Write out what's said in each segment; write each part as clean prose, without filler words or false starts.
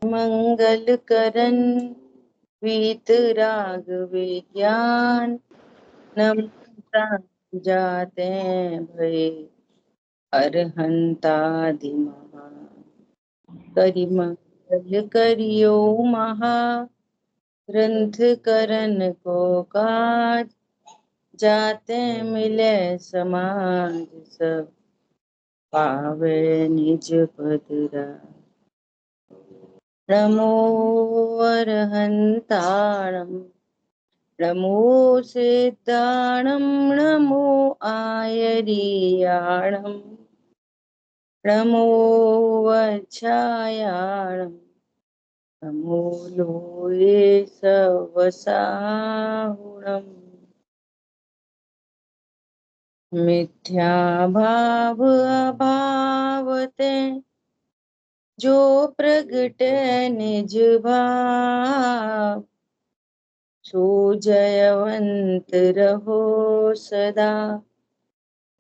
मंगल करन वीतराग विज्ञान नम जाते भय अरहंतादि महा करि मंगल करियो महा ग्रंथ करन को काज जाते मिले समाज सब पावे निज पद राज। नमो अरहंताणं नमो सिद्धाणं नमो आयर्याणं नमो वच्छायाणं नमो लोये सवसाहुणम् मिथ्या भाव अभावते जो प्रगटे निज भाव सो जयवंत रहो सदा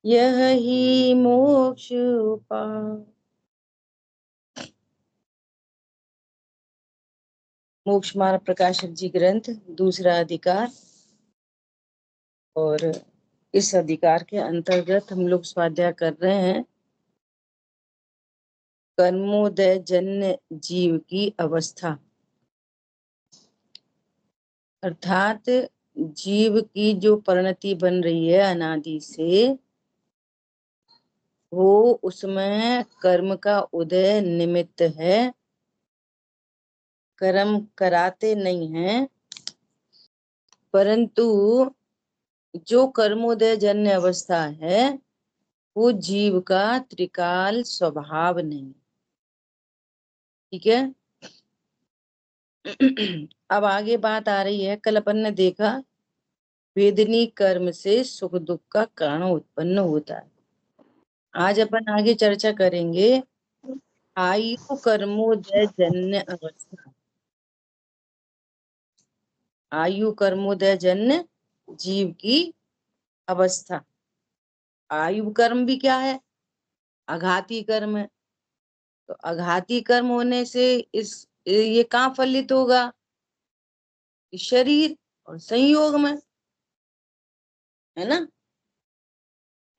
यह ही मोक्ष उपाय। मोक्ष मार्ग प्रकाशक जी ग्रंथ दूसरा अधिकार। और इस अधिकार के अंतर्गत हम लोग स्वाध्याय कर रहे हैं कर्मोदय जन्य जीव की अवस्था, अर्थात जीव की जो परिणति बन रही है अनादि से, वो उसमें कर्म का उदय निमित्त है, कर्म कराते नहीं हैं, परंतु जो कर्मोदय जन्य अवस्था है वो जीव का त्रिकाल स्वभाव नहीं। ठीक है। अब आगे बात आ रही है, कल अपन ने देखा वेदनी कर्म से सुख दुख का कारण उत्पन्न होता है। आज अपन आगे चर्चा करेंगे आयु कर्मोदय जन्य अवस्था, आयु कर्मोदय जन्य जीव की अवस्था। आयु कर्म भी क्या है? आघाती कर्म है। तो आघाती कर्म होने से ये कहाँ फलित होगा? शरीर और संयोग में, है ना।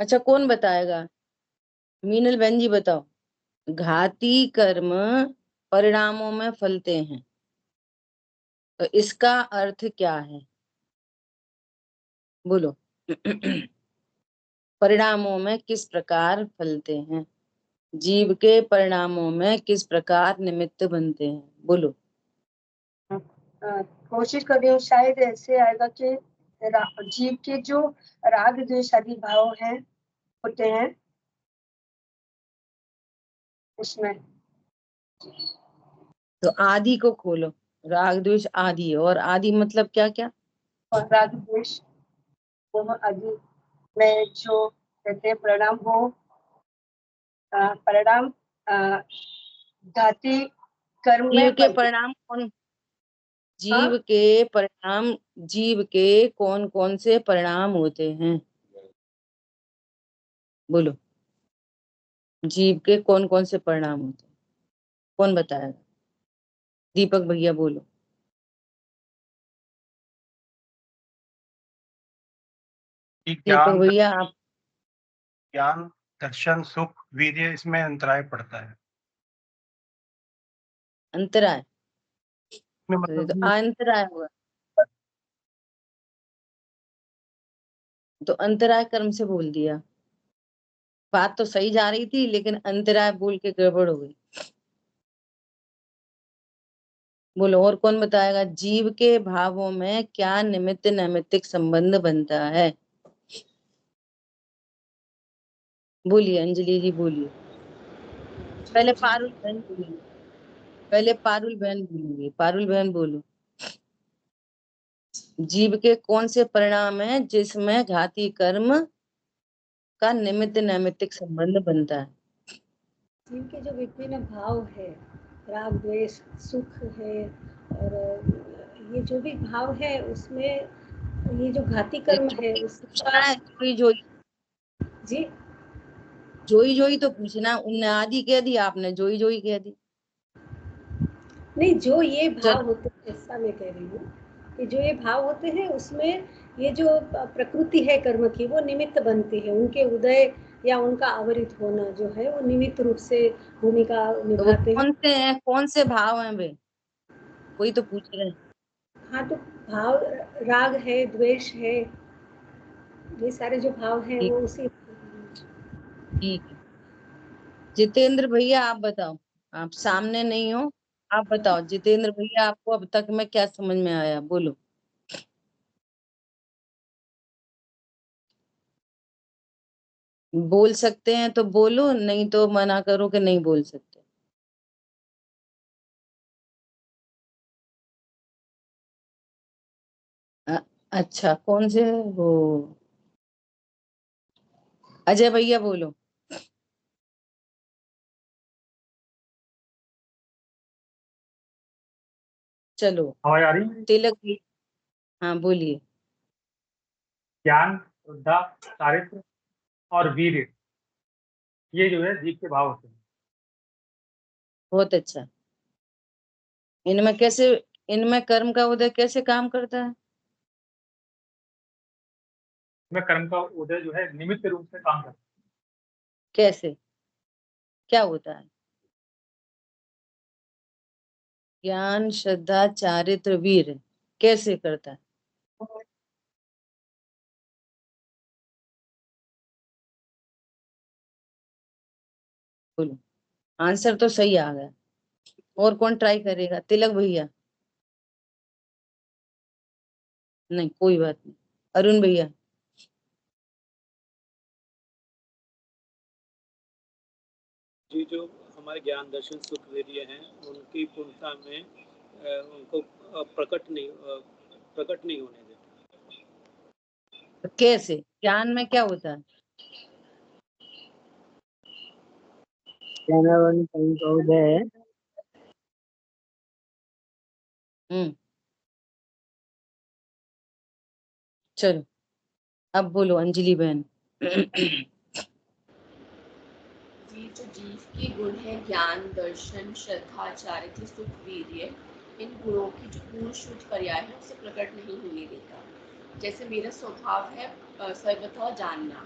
अच्छा, कौन बताएगा? मीनल बहन जी बताओ। घाती कर्म परिणामों में फलते हैं, तो इसका अर्थ क्या है? बोलो। परिणामों में किस प्रकार फलते हैं? जीव के परिणामों में किस प्रकार निमित्त बनते हैं? बोलो। कोशिश कर रही हूँ, शायद ऐसे आएगा कि जीव के जो राग द्वेष आदि भाव हैं होते हैं उसमें। तो आदि को खोलो। राग द्वेष आदि, और आदि मतलब क्या क्या? और राग द्वेष वो आदि में जो कहते हैं परिणाम, वो परिणाम घाती कर्म जीव में के परिणाम कौन? जीव के परिणाम, जीव के कौन कौन से परिणाम होते हैं? बोलो। जीव के कौन कौन से परिणाम होते हैं? कौन बताएगा? दीपक भैया बोलो। दीपक भैया आप। ज्ञान, दर्शन, सुख, वीर्य, इसमें अंतराय पड़ता है। अंतराय? मतलब तो अंतराय हुआ, तो अंतराय कर्म से बोल दिया। बात तो सही जा रही थी, लेकिन अंतराय बोल के गड़बड़ हो गई। बोलो, और कौन बताएगा? जीव के भावों में क्या निमित्त नैमित्तिक संबंध बनता है? बोलिए अंजलि जी, बोलिए। पहले पारुल बहन बोलेंगे, पहले पारुल बहन बोलेंगे। पारुल बहन बोलो। जीव के कौन से परिणाम है जिसमें घाती कर्म का निमित्त नैमित्तिक संबंध बनता है? जीव के जो विभिन्न भाव है, राग द्वेष सुख है, और ये जो भी भाव है उसमें ये जो घाती कर्म है उसका जोई जोई जी जोई जोई तो पूछना। उनने आदि कह दी, आपने जोई जोई कह दी। नहीं, जो ये भाव चलो होते हैं, ऐसा मैं कह रही हूँ कि जो ये भाव होते हैं उसमें ये जो प्रकृति है कर्म की वो निमित्त बनती है, उनके उदय या उनका आवरित होना जो है वो निमित्त रूप से भूमिका तो वो निभाते हैं। कौन से हैं, कौन से भाव हैं वे, कोई तो पूछ रहे हैं। हाँ, तो भाव राग है, द्वेष है, ये सारे जो भाव हैं ठीक वो उसी ठीक है। जितेंद्र भैया आप बताओ, आप सामने नहीं हो, आप बताओ जितेंद्र भैया, आपको अब तक में क्या समझ में आया, बोलो। बोल सकते हैं तो बोलो, नहीं तो मना करो कि नहीं बोल सकते। अच्छा, कौन से वो, अजय भैया बोलो। चलो आवाज आ रही है? तिलक भी, हाँ बोलिए। ज्ञान, श्रद्धा, चारित्र और वीर्य, ये जो है जीव के भाव होते हैं। बहुत अच्छा। इनमें कैसे, इनमें कर्म का उदय कैसे काम करता है? इसमें कर्म का उदय जो है निमित्त रूप से काम करता कैसे, क्या होता है? ज्ञान, श्रद्धा, चारित्र, वीर कैसे करता है? बोलो, आंसर तो सही आ गया। और कौन ट्राई करेगा? तिलक भैया? नहीं, कोई बात नहीं। अरुण भैया? जी, जो हमारे ज्ञान दर्शन सुख वीर्य हैं उनकी पूर्णता में उनको प्रकट नहीं होने देते। तो कैसे, ज्ञान में क्या होता है? ज्ञानावरण कर्म का उदय है। चलो अब बोलो अंजलि बहन। जी, जो जीव के गुण है ज्ञान, दर्शन, श्रद्धा, चारित्र, सुख, वीर्य, इन गुणों की जो पूर्ण शुद्ध पर्याय है उसे प्रकट नहीं होने देता। जैसे मेरा स्वभाव है सर्वथा जानना,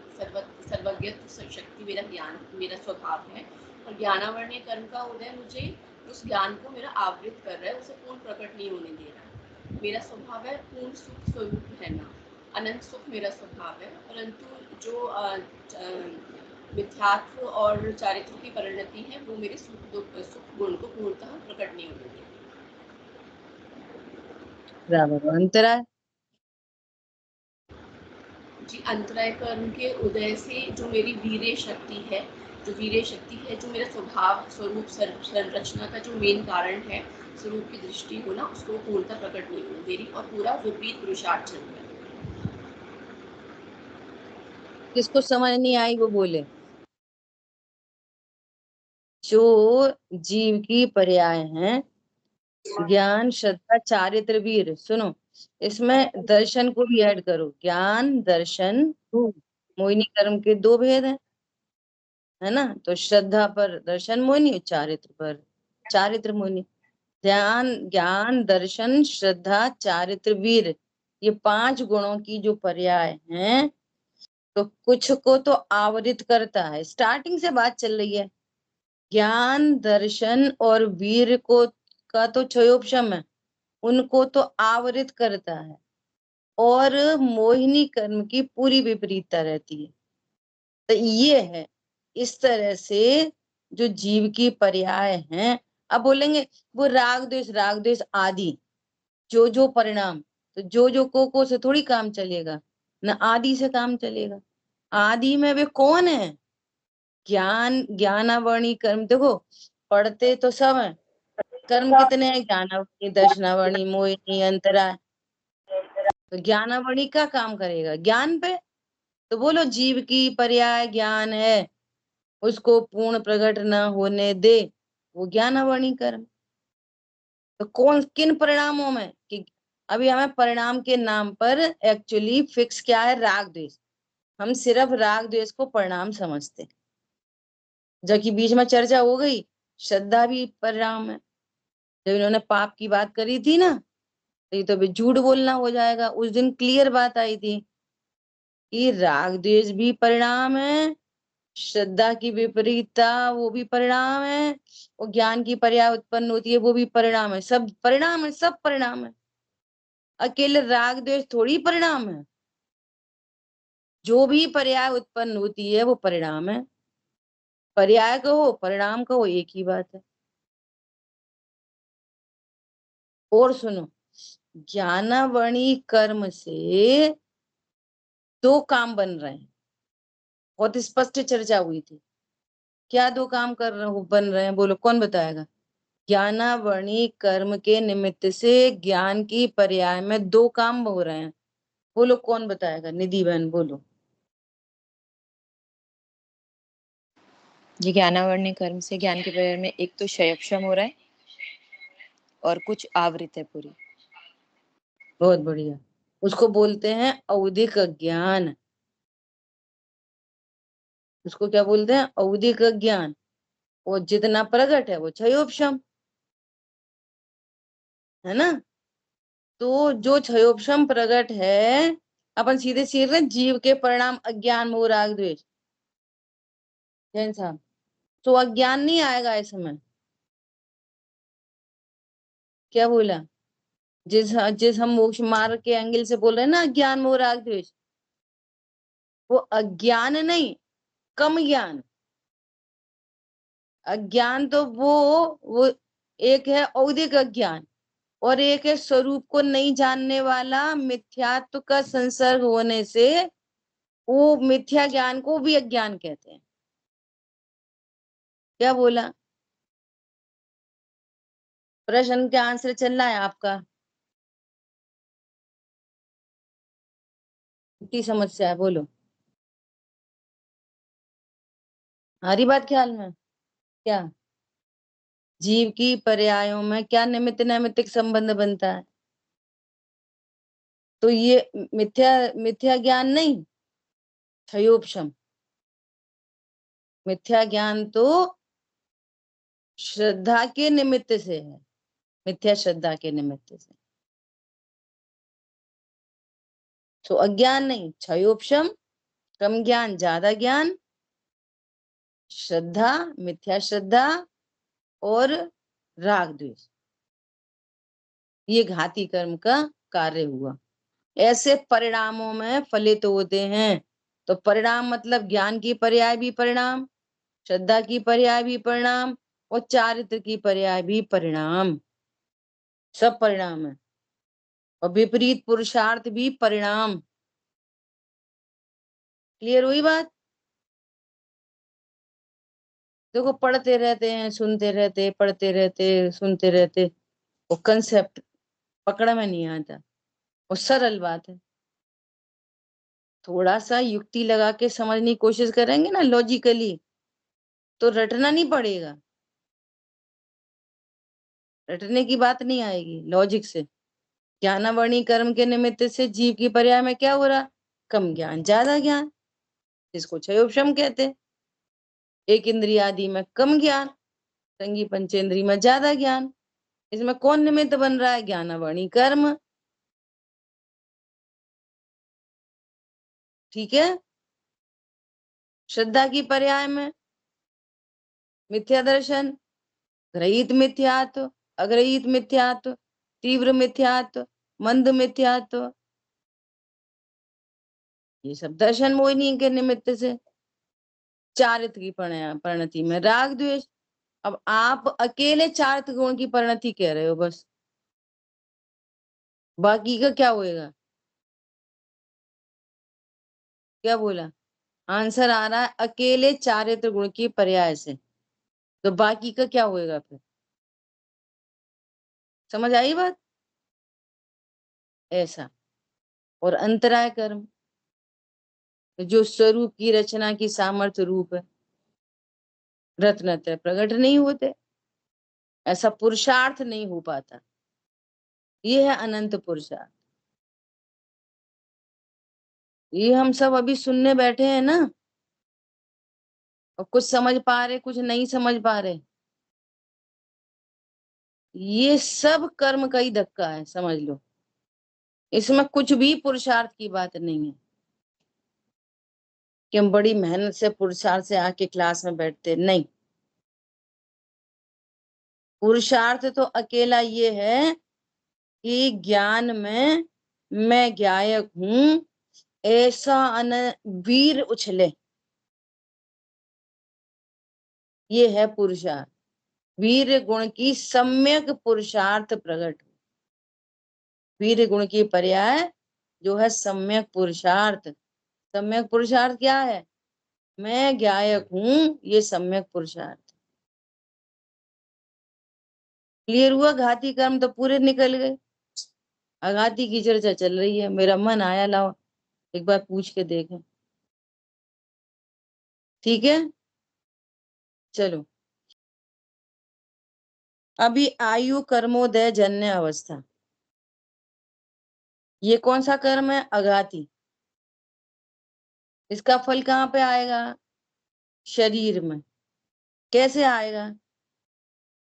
सर्वज्ञत्व शक्ति मेरा ज्ञान, मेरा स्वभाव है, और ज्ञानावरणीय कर्म का उदय मुझे उस ज्ञान को मेरा आवृत कर रहा है, उसे पूर्ण प्रकट नहीं होने दे रहा। मेरा स्वभाव है पूर्ण सुख स्वरूप रहना, अनंत सुख मेरा स्वभाव है, परंतु जो मिथ्यात्व और चारित्र की परिणति है वो मेरे सुख गुण को पूर्णतः प्रकट नहीं होने देती। बराबर। अंतराय? जी, अंतराय कर्म के उदय से जो मेरी वीर्य शक्ति है, जो मेरा स्वभाव स्वरूप संरचना का जो मेन कारण है, स्वरूप की दृष्टि होना, उसको पूर्णतः प्रकट नहीं होने दे रही और पूरा विपरीत पुरुषार्थ चल रहा है। किसको समझ नहीं आई वो बोले। जो जीव की पर्याय हैं ज्ञान, श्रद्धा, चारित्र, वीर, सुनो इसमें दर्शन को भी ऐड करो। ज्ञान, दर्शन, मोहिनी कर्म के दो भेद हैं, है ना? तो श्रद्धा पर दर्शन मोहिनी, चारित्र पर चारित्र मोहिनी। ध्यान, ज्ञान, दर्शन, श्रद्धा, चारित्र, वीर, ये पांच गुणों की जो पर्याय हैं, तो कुछ को तो आवरित करता है। स्टार्टिंग से बात चल रही है, ज्ञान, दर्शन और वीर को का तो क्षयोपशम है, उनको तो आवरित करता है, और मोहिनी कर्म की पूरी विपरीतता रहती है। तो ये है, इस तरह से जो जीव की पर्याय हैं। अब बोलेंगे वो राग द्वेष आदि, जो परिणाम, तो जो को से थोड़ी काम चलेगा, न आदि से काम चलेगा। आदि में वे कौन है? ज्ञान, ज्ञानावरणी कर्म, देखो पढ़ते तो सब है, कर्म कितने हैं? ज्ञानावरणी, दर्शनावरणी, मोहिनी, अंतरा। तो ज्ञानावरणी का काम करेगा ज्ञान पे, तो बोलो जीव की पर्याय ज्ञान है, उसको पूर्ण प्रकट न होने दे, वो ज्ञानावरणी कर्म। तो कौन किन परिणामों में, कि अभी हमें परिणाम के नाम पर एक्चुअली फिक्स क्या है? राग द्वेष। हम सिर्फ राग द्वेष को परिणाम समझते, जबकि बीच में चर्चा हो गई श्रद्धा भी परिणाम है, जब इन्होंने पाप की बात करी थी ना, तो ये तो अभी झूठ बोलना हो जाएगा। उस दिन क्लियर बात आई थी कि राग द्वेष भी परिणाम है, श्रद्धा की विपरीतता वो भी परिणाम है, और ज्ञान की पर्याय उत्पन्न होती है वो भी परिणाम है। सब परिणाम है, सब परिणाम है। अकेले राग द्वेष थोड़ी परिणाम है। जो भी पर्याय उत्पन्न होती है वो परिणाम है। पर्याय कहो परिणाम कहो एक ही बात है। और सुनो, ज्ञानावणी कर्म से दो काम बन रहे हैं। बहुत स्पष्ट चर्चा हुई थी। क्या दो काम बन रहे हैं, बोलो कौन बताएगा? ज्ञानावणी कर्म के निमित्त से ज्ञान की पर्याय में दो काम हो रहे हैं। बोलो कौन बताएगा? निधि बहन बोलो। ये ज्ञानावरणी कर्म से ज्ञान के पर्याय में एक तो क्षयक्षम हो रहा है और कुछ आवृत है पूरी। बहुत बढ़िया। उसको बोलते हैं औदिक ज्ञान। उसको क्या बोलते हैं? औदिक ज्ञान। वो जितना प्रकट है वो क्षयोपशम है ना। तो जो क्षयोपशम प्रकट है, अपन सीधे सीधे जीव के परिणाम अज्ञान मोह राग द्वेष। जैन साहब, तो अज्ञान नहीं आएगा इस समय। क्या बोला? जिस जिस हम मोक्ष मार्ग के एंगल से बोल रहे हैं ना, अज्ञान मोह राग द्वेष, वो अज्ञान नहीं, कम ज्ञान। अज्ञान तो वो एक है औदिक अज्ञान, और एक है स्वरूप को नहीं जानने वाला मिथ्यात्व का संसर्ग होने से वो मिथ्या ज्ञान को भी अज्ञान कहते हैं। क्या बोला? प्रश्न के आंसर चल रहा है आपका? कितनी समस्या है बोलो? हमारी बात ख्याल में क्या? जीव की पर्यायों में क्या निमित्त नैमित्तिक संबंध बनता है? तो ये मिथ्या मिथ्या ज्ञान नहीं, क्षयोपशम। मिथ्या ज्ञान तो श्रद्धा के निमित्त से है, मिथ्या श्रद्धा के निमित्त से। तो अज्ञान नहीं, क्षयोपशम, कम ज्ञान ज्यादा ज्ञान, श्रद्धा मिथ्या श्रद्धा, और राग द्वेष, ये घाती कर्म का कार्य हुआ। ऐसे परिणामों में फलित होते हैं। तो परिणाम मतलब ज्ञान की पर्याय भी परिणाम, श्रद्धा की पर्याय भी परिणाम, और चारित्र की पर्याय भी परिणाम। सब परिणाम है। और विपरीत पुरुषार्थ भी परिणाम। क्लियर हुई बात? देखो, पढ़ते रहते हैं, सुनते रहते, पढ़ते रहते, सुनते रहते, वो कंसेप्ट पकड़ में नहीं आता। वो सरल बात है। थोड़ा सा युक्ति लगा के समझने की कोशिश करेंगे ना लॉजिकली, तो रटना नहीं पड़ेगा। रटने की बात नहीं आएगी, लॉजिक से। ज्ञानावरणी कर्म के निमित्त से जीव की पर्याय में क्या हो रहा? कम ज्ञान ज्यादा ज्ञान, जिसको क्षयोपशम कहते। एक इंद्रिय आदि में कम ज्ञान, संगी पंचेंद्रिय में ज्यादा ज्ञान। इसमें कौन निमित्त बन रहा है? ज्ञानावरणी कर्म। ठीक है। श्रद्धा की पर्याय में मिथ्या दर्शन, ग्रहित मिथ्यात्व, अग्रहित मिथ्यात्व, तीव्र मिथ्यात्व, मंद मिथ्यात्व, ये सब दर्शन मोहिनी के निमित्त से। चारित्र की परिणति में राग द्वेष। अब आप अकेले चारित्र गुण की परिणति कह रहे हो बस, बाकी का क्या होएगा? क्या बोला? आंसर आ रहा है अकेले चारित्र गुण की पर्याय से, तो बाकी का क्या होएगा फिर? समझ आई बात? ऐसा। और अंतराय कर्म, जो स्वरूप की रचना की सामर्थ्य रूप है, रत्नत्रय प्रकट नहीं होते, ऐसा पुरुषार्थ नहीं हो पाता। ये है अनंत पुरुषार्थ। ये हम सब अभी सुनने बैठे हैं ना, और कुछ समझ पा रहे, कुछ नहीं समझ पा रहे। ये सब कर्म का ही धक्का है, समझ लो। इसमें कुछ भी पुरुषार्थ की बात नहीं है कि हम बड़ी मेहनत से पुरुषार्थ से आके क्लास में बैठते, नहीं। पुरुषार्थ तो अकेला ये है कि ज्ञान में मैं गायक हूं ऐसा वीर उछले, ये है पुरुषार्थ। वीर गुण की सम्यक पुरुषार्थ प्रकट। वीर गुण की पर्याय जो है सम्यक पुरुषार्थ। सम्यक पुरुषार्थ क्या है? मैं गायक हूं, ये सम्यक पुरुषार्थ। क्लियर हुआ? घाती कर्म तो पूरे निकल गए। अघाती की चर्चा चल रही है, मेरा मन आया लाओ एक बार पूछ के देखें। ठीक है, चलो। अभी आयु कर्मोदय जन्य अवस्था, ये कौन सा कर्म है? अघाती। इसका फल कहाँ पे आएगा? शरीर में। कैसे आएगा?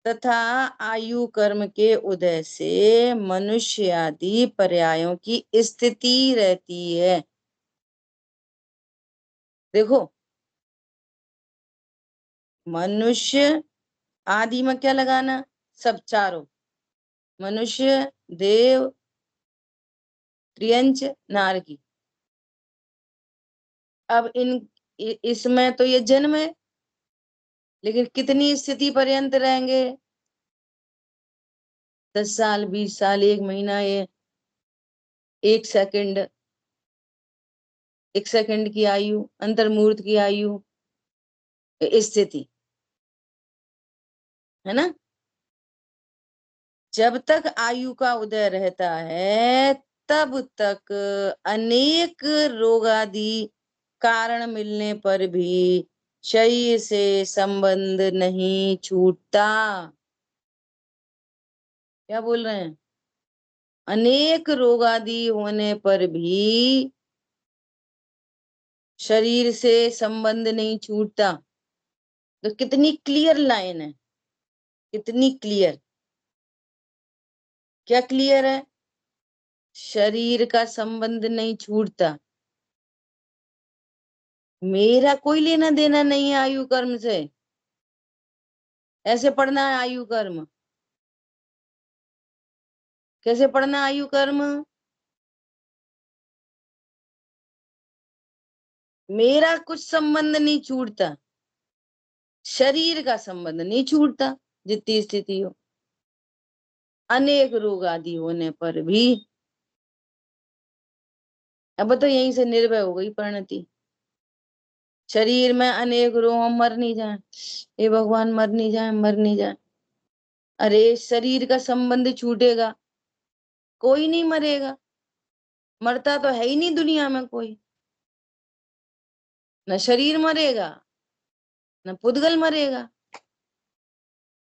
तथा आयु कर्म के उदय से मनुष्य आदि पर्यायों की स्थिति रहती है। देखो, मनुष्य आदि में क्या लगाना? सब चारों, मनुष्य, देव, त्रियंच, नारकी। अब इसमें तो ये जन्म है, लेकिन कितनी स्थिति पर्यंत रहेंगे? 10 साल, 20 साल, 1 महीना, ये 1 सेकंड, 1 सेकंड की आयु, अंतर्मूर्त की आयु, स्थिति, है ना? जब तक आयु का उदय रहता है तब तक अनेक रोग आदि कारण मिलने पर भी शरीर से संबंध नहीं छूटता। क्या बोल रहे हैं? अनेक रोग आदि होने पर भी शरीर से संबंध नहीं छूटता। तो कितनी क्लियर लाइन है, कितनी क्लियर। क्या क्लियर है? शरीर का संबंध नहीं छूटता। मेरा कोई लेना देना नहीं है आयु कर्म से। ऐसे पढ़ना है आयु कर्म। कैसे पढ़ना है आयु कर्म? मेरा कुछ संबंध नहीं छूटता, शरीर का संबंध नहीं छूटता, जितनी स्थिति हो, अनेक रोग आदि होने पर भी। अब तो यहीं से निर्भय हो गई परिणति। शरीर में अनेक रोग, मर नहीं जाए, हे भगवान, मर नहीं जाए, मर नहीं जाए। अरे शरीर का संबंध छूटेगा, कोई नहीं मरेगा। मरता तो है ही नहीं दुनिया में कोई। न शरीर मरेगा, न पुद्गल मरेगा,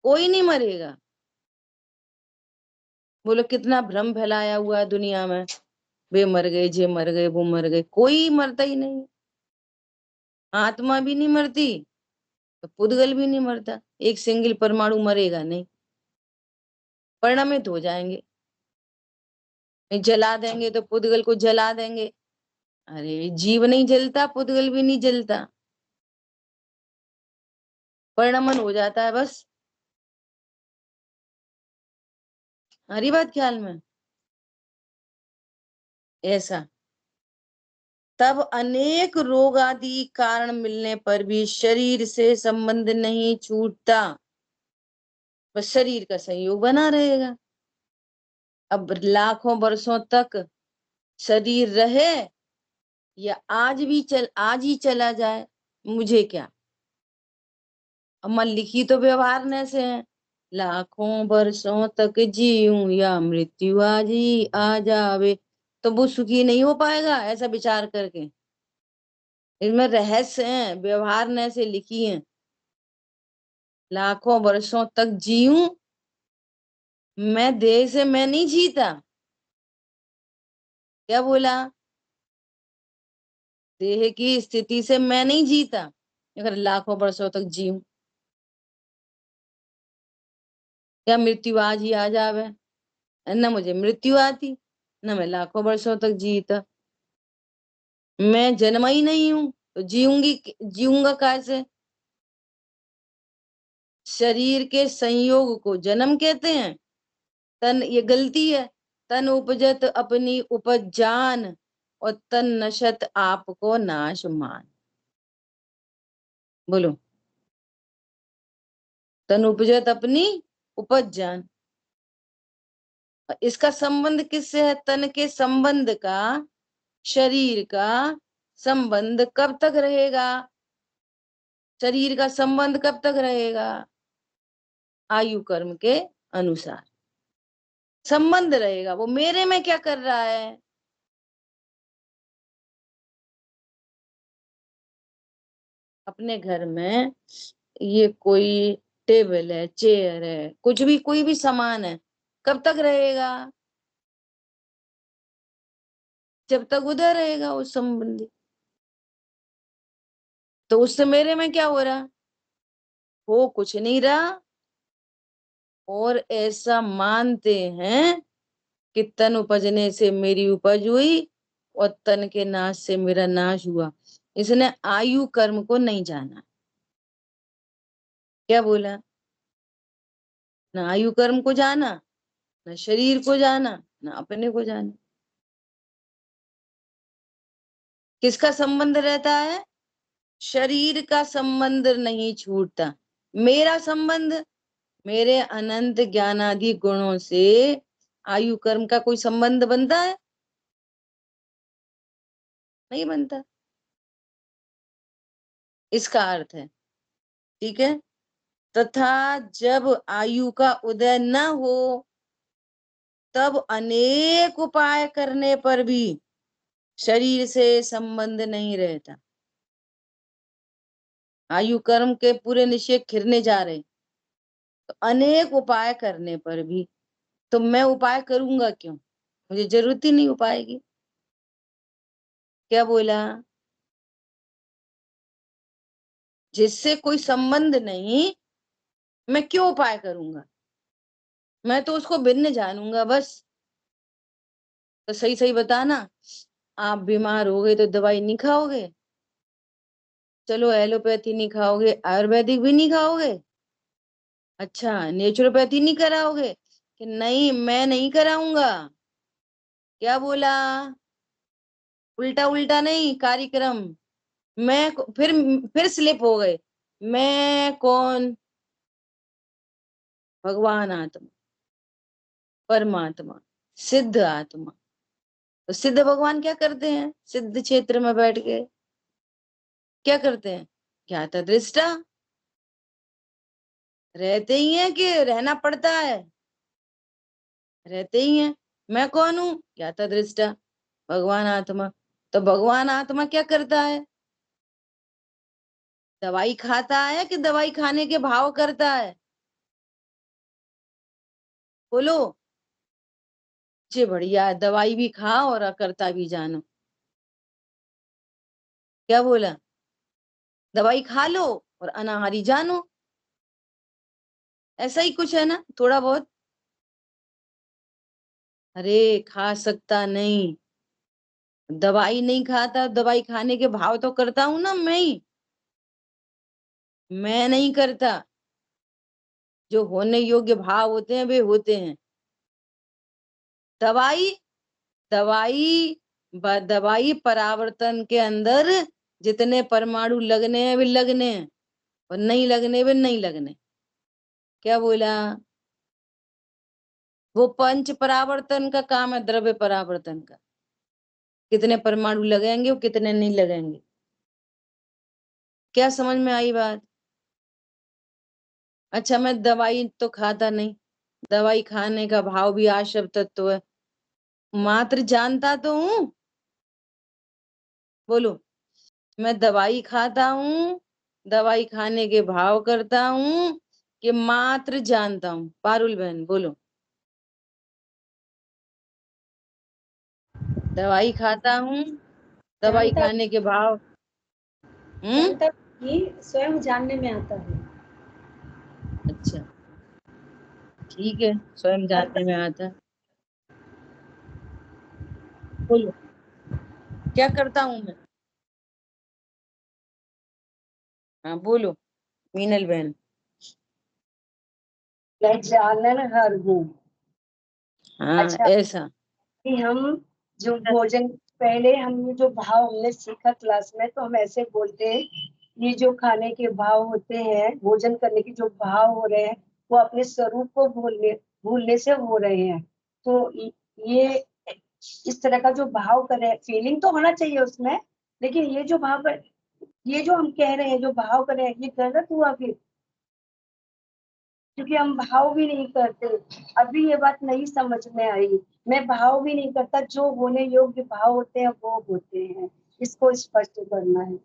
कोई नहीं मरेगा। बोलो कितना भ्रम फैलाया हुआ है दुनिया में, वे मर गए, जे मर गए, वो मर गए। कोई मरता ही नहीं। आत्मा भी नहीं मरती तो पुद्गल भी नहीं मरता। एक सिंगल परमाणु मरेगा नहीं, परिणमित हो जाएंगे। जला देंगे तो पुद्गल को जला देंगे। अरे जीव नहीं जलता, पुद्गल भी नहीं जलता, परिणमन हो जाता है बस। हरी बात ख्याल में? ऐसा तब अनेक रोग आदि कारण मिलने पर भी शरीर से संबंध नहीं छूटता, बस शरीर का संयोग बना रहेगा। अब लाखों वर्षों तक शरीर रहे या आज ही चला जाए, मुझे क्या। अम्मा लिखी तो व्यवहार से है, लाखों वर्षों तक जीऊं या मृत्यु आज ही आ जावे, तो वो सुखी नहीं हो पाएगा ऐसा विचार करके। इसमें रहस्य है, व्यवहार से लिखी है। लाखों वर्षों तक जीऊं, मैं देह से मैं नहीं जीता। क्या बोला? देह की स्थिति से मैं नहीं जीता अगर लाखों वर्षों तक जीऊं। क्या मृत्यु आज ही आ जावे? न मुझे मृत्यु आती, न मैं लाखों वर्षों तक जीता। मैं जन्मा ही नहीं हूं तो जीऊंगा कैसे? शरीर के संयोग को जन्म कहते हैं। तन, ये गलती है। तन उपजत अपनी उपज जान, और तन नशत आपको नाश मान। बोलो, तन उपजत अपनी उपज जान। इसका संबंध किससे है? तन के संबंध का, शरीर का संबंध कब तक रहेगा? शरीर का संबंध कब तक रहेगा? आयु कर्म के अनुसार संबंध रहेगा। वो मेरे में क्या कर रहा है? अपने घर में ये कोई टेबल है, चेयर है, कुछ भी, कोई भी सामान है, कब तक रहेगा? जब तक उधर रहेगा उस संबंधी। तो उससे मेरे में क्या हो रहा? हो कुछ नहीं रहा। और ऐसा मानते हैं कि तन उपजने से मेरी उपज हुई और तन के नाश से मेरा नाश हुआ। इसने आयु कर्म को नहीं जाना। क्या बोला? ना आयु कर्म को जाना, ना शरीर को जाना, ना अपने को जाना। किसका संबंध रहता है? शरीर का संबंध नहीं छूटता। मेरा संबंध, मेरे अनंत ज्ञानादि गुणों से आयु कर्म का कोई संबंध बनता है? नहीं बनता। इसका अर्थ है, ठीक है, तथा जब आयु का उदय न हो तब अनेक उपाय करने पर भी शरीर से संबंध नहीं रहता। आयु कर्म के पूरे निषेध खिरने जा रहे, तो अनेक उपाय करने पर भी, तो मैं उपाय करूंगा क्यों? मुझे जरूरत ही नहीं उपाय की। क्या बोला? जिससे कोई संबंध नहीं, मैं क्यों उपाय करूंगा? मैं तो उसको भिन्न जानूंगा बस। तो सही सही बताना, आप बीमार हो गए तो दवाई नहीं खाओगे? चलो एलोपैथी नहीं खाओगे, आयुर्वेदिक भी नहीं खाओगे? अच्छा, नेचुरोपैथी नहीं कराओगे? कि नहीं मैं नहीं कराऊंगा। क्या बोला? उल्टा उल्टा नहीं कार्यक्रम। फिर स्लिप हो गए। मैं कौन? भगवान आत्मा, परमात्मा, सिद्ध आत्मा। तो सिद्ध भगवान क्या करते हैं? सिद्ध क्षेत्र में बैठ के क्या करते हैं? ज्ञाता दृष्टा रहते ही हैं कि रहना पड़ता है? रहते ही हैं। मैं कौन हूं? ज्ञाता दृष्टा, भगवान आत्मा। तो भगवान आत्मा क्या करता है? दवाई खाता है कि दवाई खाने के भाव करता है? बोलो। जी बढ़िया है, दवाई भी खाओ और अकर्ता भी जानो। क्या बोला? दवाई खा लो और अनाहारी जानो। ऐसा ही कुछ है ना, थोड़ा बहुत। अरे खा सकता नहीं, दवाई नहीं खाता, दवाई खाने के भाव तो करता हूं ना मैं ही। मैं नहीं करता, जो होने योग्य भाव होते हैं वे होते हैं। दवाई, दवाई दवाई परावर्तन के अंदर जितने परमाणु लगने हैं वे लगने हैं, और नहीं लगने वे नहीं लगने। क्या बोला? वो पंच परावर्तन का काम है, द्रव्य परावर्तन का। कितने परमाणु लगेंगे और कितने नहीं लगेंगे। क्या समझ में आई बात? अच्छा, मैं दवाई तो खाता नहीं, दवाई खाने का भाव भी आश्रव तत्व है, मात्र जानता तो हूं। बोलो, मैं दवाई खाता हूं, दवाई खाने के भाव करता हूं, कि मात्र जानता हूं? पारुल बहन बोलो। दवाई खाता हूं, दवाई जानता खाने के भाव। जानता ये स्वयं जानने में आता है। अच्छा, ठीक है, स्वयं जानने में आता है। बोलो क्या करता हूँ मैं? हाँ बोलो मीनल बहन। मैं जाननहार हूँ। हाँ अच्छा, ऐसा। कि हम जो भोजन, पहले हम जो भाव हमने सीखा क्लास में, तो हम ऐसे बोलते हैं, ये जो खाने के भाव होते हैं, भोजन करने के जो भाव हो रहे हैं, वो अपने स्वरूप को भूलने से हो रहे हैं। तो ये इस तरह का जो भाव करे, फीलिंग तो होना चाहिए उसमें, लेकिन ये जो भाव, ये जो हम कह रहे हैं, जो भाव कर रहे हैं, ये गलत हुआ फिर, क्योंकि हम भाव भी नहीं करते। अभी ये बात नहीं समझ में आई। मैं भाव भी नहीं करता, जो होने योग्य भाव होते हैं वो होते हैं, इसको स्पष्ट करना है।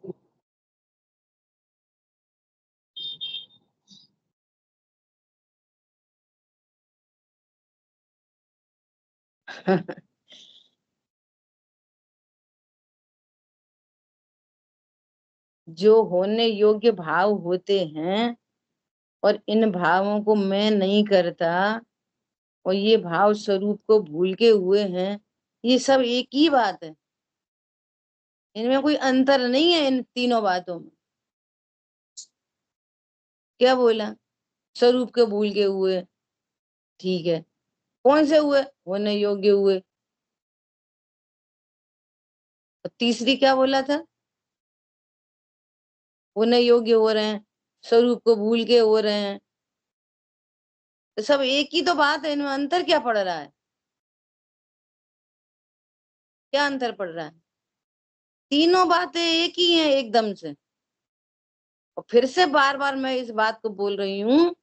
जो होने योग्य भाव होते हैं और इन भावों को मैं नहीं करता, और ये भाव स्वरूप को भूल के हुए हैं, ये सब एक ही बात है। इनमें कोई अंतर नहीं है इन तीनों बातों में। क्या बोला? स्वरूप के भूल के हुए, ठीक है, कौन से हुए? होने योग्य हुए। और तीसरी क्या बोला था? होने योग्य हो रहे हैं, स्वरूप को भूल के हो रहे हैं। तो सब एक ही तो बात है, इनमें अंतर क्या पड़ रहा है? क्या अंतर पड़ रहा है? तीनों बातें एक ही हैं एकदम से। और फिर से बार बार मैं इस बात को बोल रही हूँ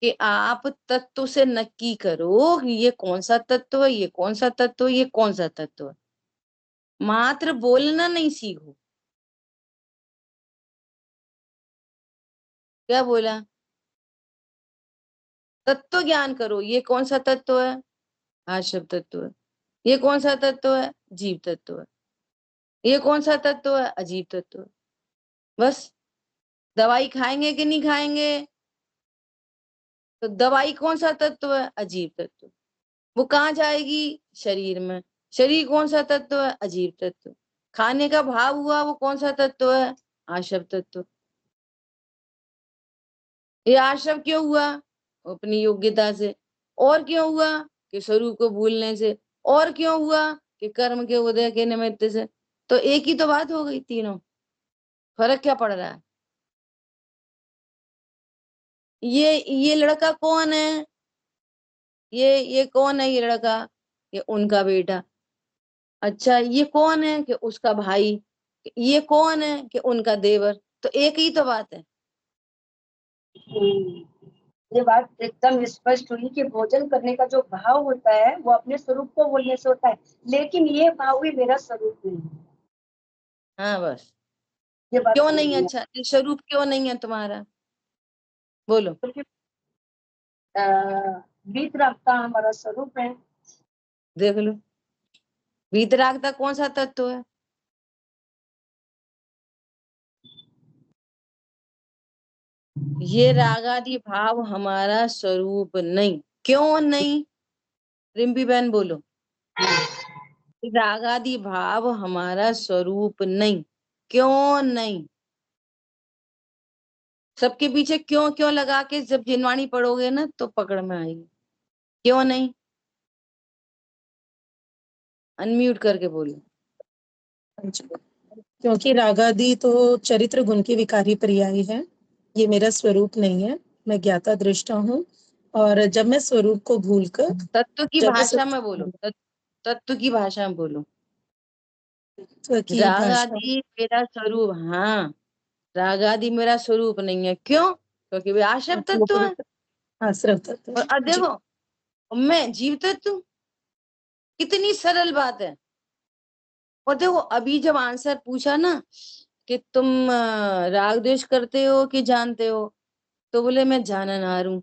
कि आप तत्व से नक्की करो कि ये कौन सा तत्व है, ये कौन सा तत्व है, ये कौन सा तत्व है। मात्र बोलना नहीं सीखो। क्या बोला? तत्व ज्ञान करो, ये कौन सा तत्व है? आश्रव तत्व है। ये कौन सा तत्व है? जीव तत्व है। ये कौन सा तत्व है? अजीव तत्व है। बस। दवाई खाएंगे कि नहीं खाएंगे? तो दवाई कौन सा तत्व है? अजीव तत्व। वो कहाँ जाएगी? शरीर में। शरीर कौन सा तत्व है? अजीव तत्व। खाने का भाव हुआ, वो कौन सा तत्व है? आश्रव तत्व। ये आश्रव क्यों हुआ? अपनी योग्यता से। और क्यों हुआ? कि स्वरूप को भूलने से। और क्यों हुआ? कि कर्म के उदय के निमित्त से। तो एक ही तो बात हो गई तीनों। फर्क क्या पड़ रहा है? ये लड़का कौन है? ये कौन है ये लड़का? ये उनका बेटा। अच्छा, ये कौन है? कि उसका भाई। ये कौन है? कि उनका देवर। तो एक ही तो बात है। ये बात एकदम स्पष्ट हुई कि भोजन करने का जो भाव होता है वो अपने स्वरूप को बोलने से होता है, लेकिन ये भाव भी मेरा स्वरूप नहीं है। हाँ बस। ये बात क्यों समझ नहीं? में आई। अच्छा, ये स्वरूप क्यों नहीं है तुम्हारा? बोलो। क्योंकि वीतरागता हमारा स्वरूप है। देख लो, वीतरागता कौन सा तत्व है? ये रागादि भाव हमारा स्वरूप नहीं। क्यों नहीं? रिम्पी बहन बोलो। रागादि भाव हमारा स्वरूप नहीं। क्यों नहीं? सबके पीछे क्यों क्यों लगा के जब जिनवाणी पढ़ोगे ना तो पकड़ में आएगी। क्यों नहीं? अनम्यूट करके बोलो। क्योंकि रागादि तो चरित्र गुण की विकारी पर्याय है, ये मेरा स्वरूप नहीं है। मैं ज्ञाता दृष्टा हूँ, और जब मैं स्वरूप को भूलकर तत्व की जब मैं भाषा में बोलो। तत्व की भाषा में बोलो। तत्व की राग भाषा, आदि मेरा स्वरूप, हाँ, राग आदि मेरा स्वरूप नहीं है। क्यों? क्योंकि वे आश्रव तत्व है। आश्रव तत्व और अब जी। देखो, मैं जीव तत्व। कितनी सरल बात है। और देखो, अभी जब आंसर पूछा ना कि तुम राग द्वेष करते हो कि जानते हो, तो बोले मैं जाननहार हूं।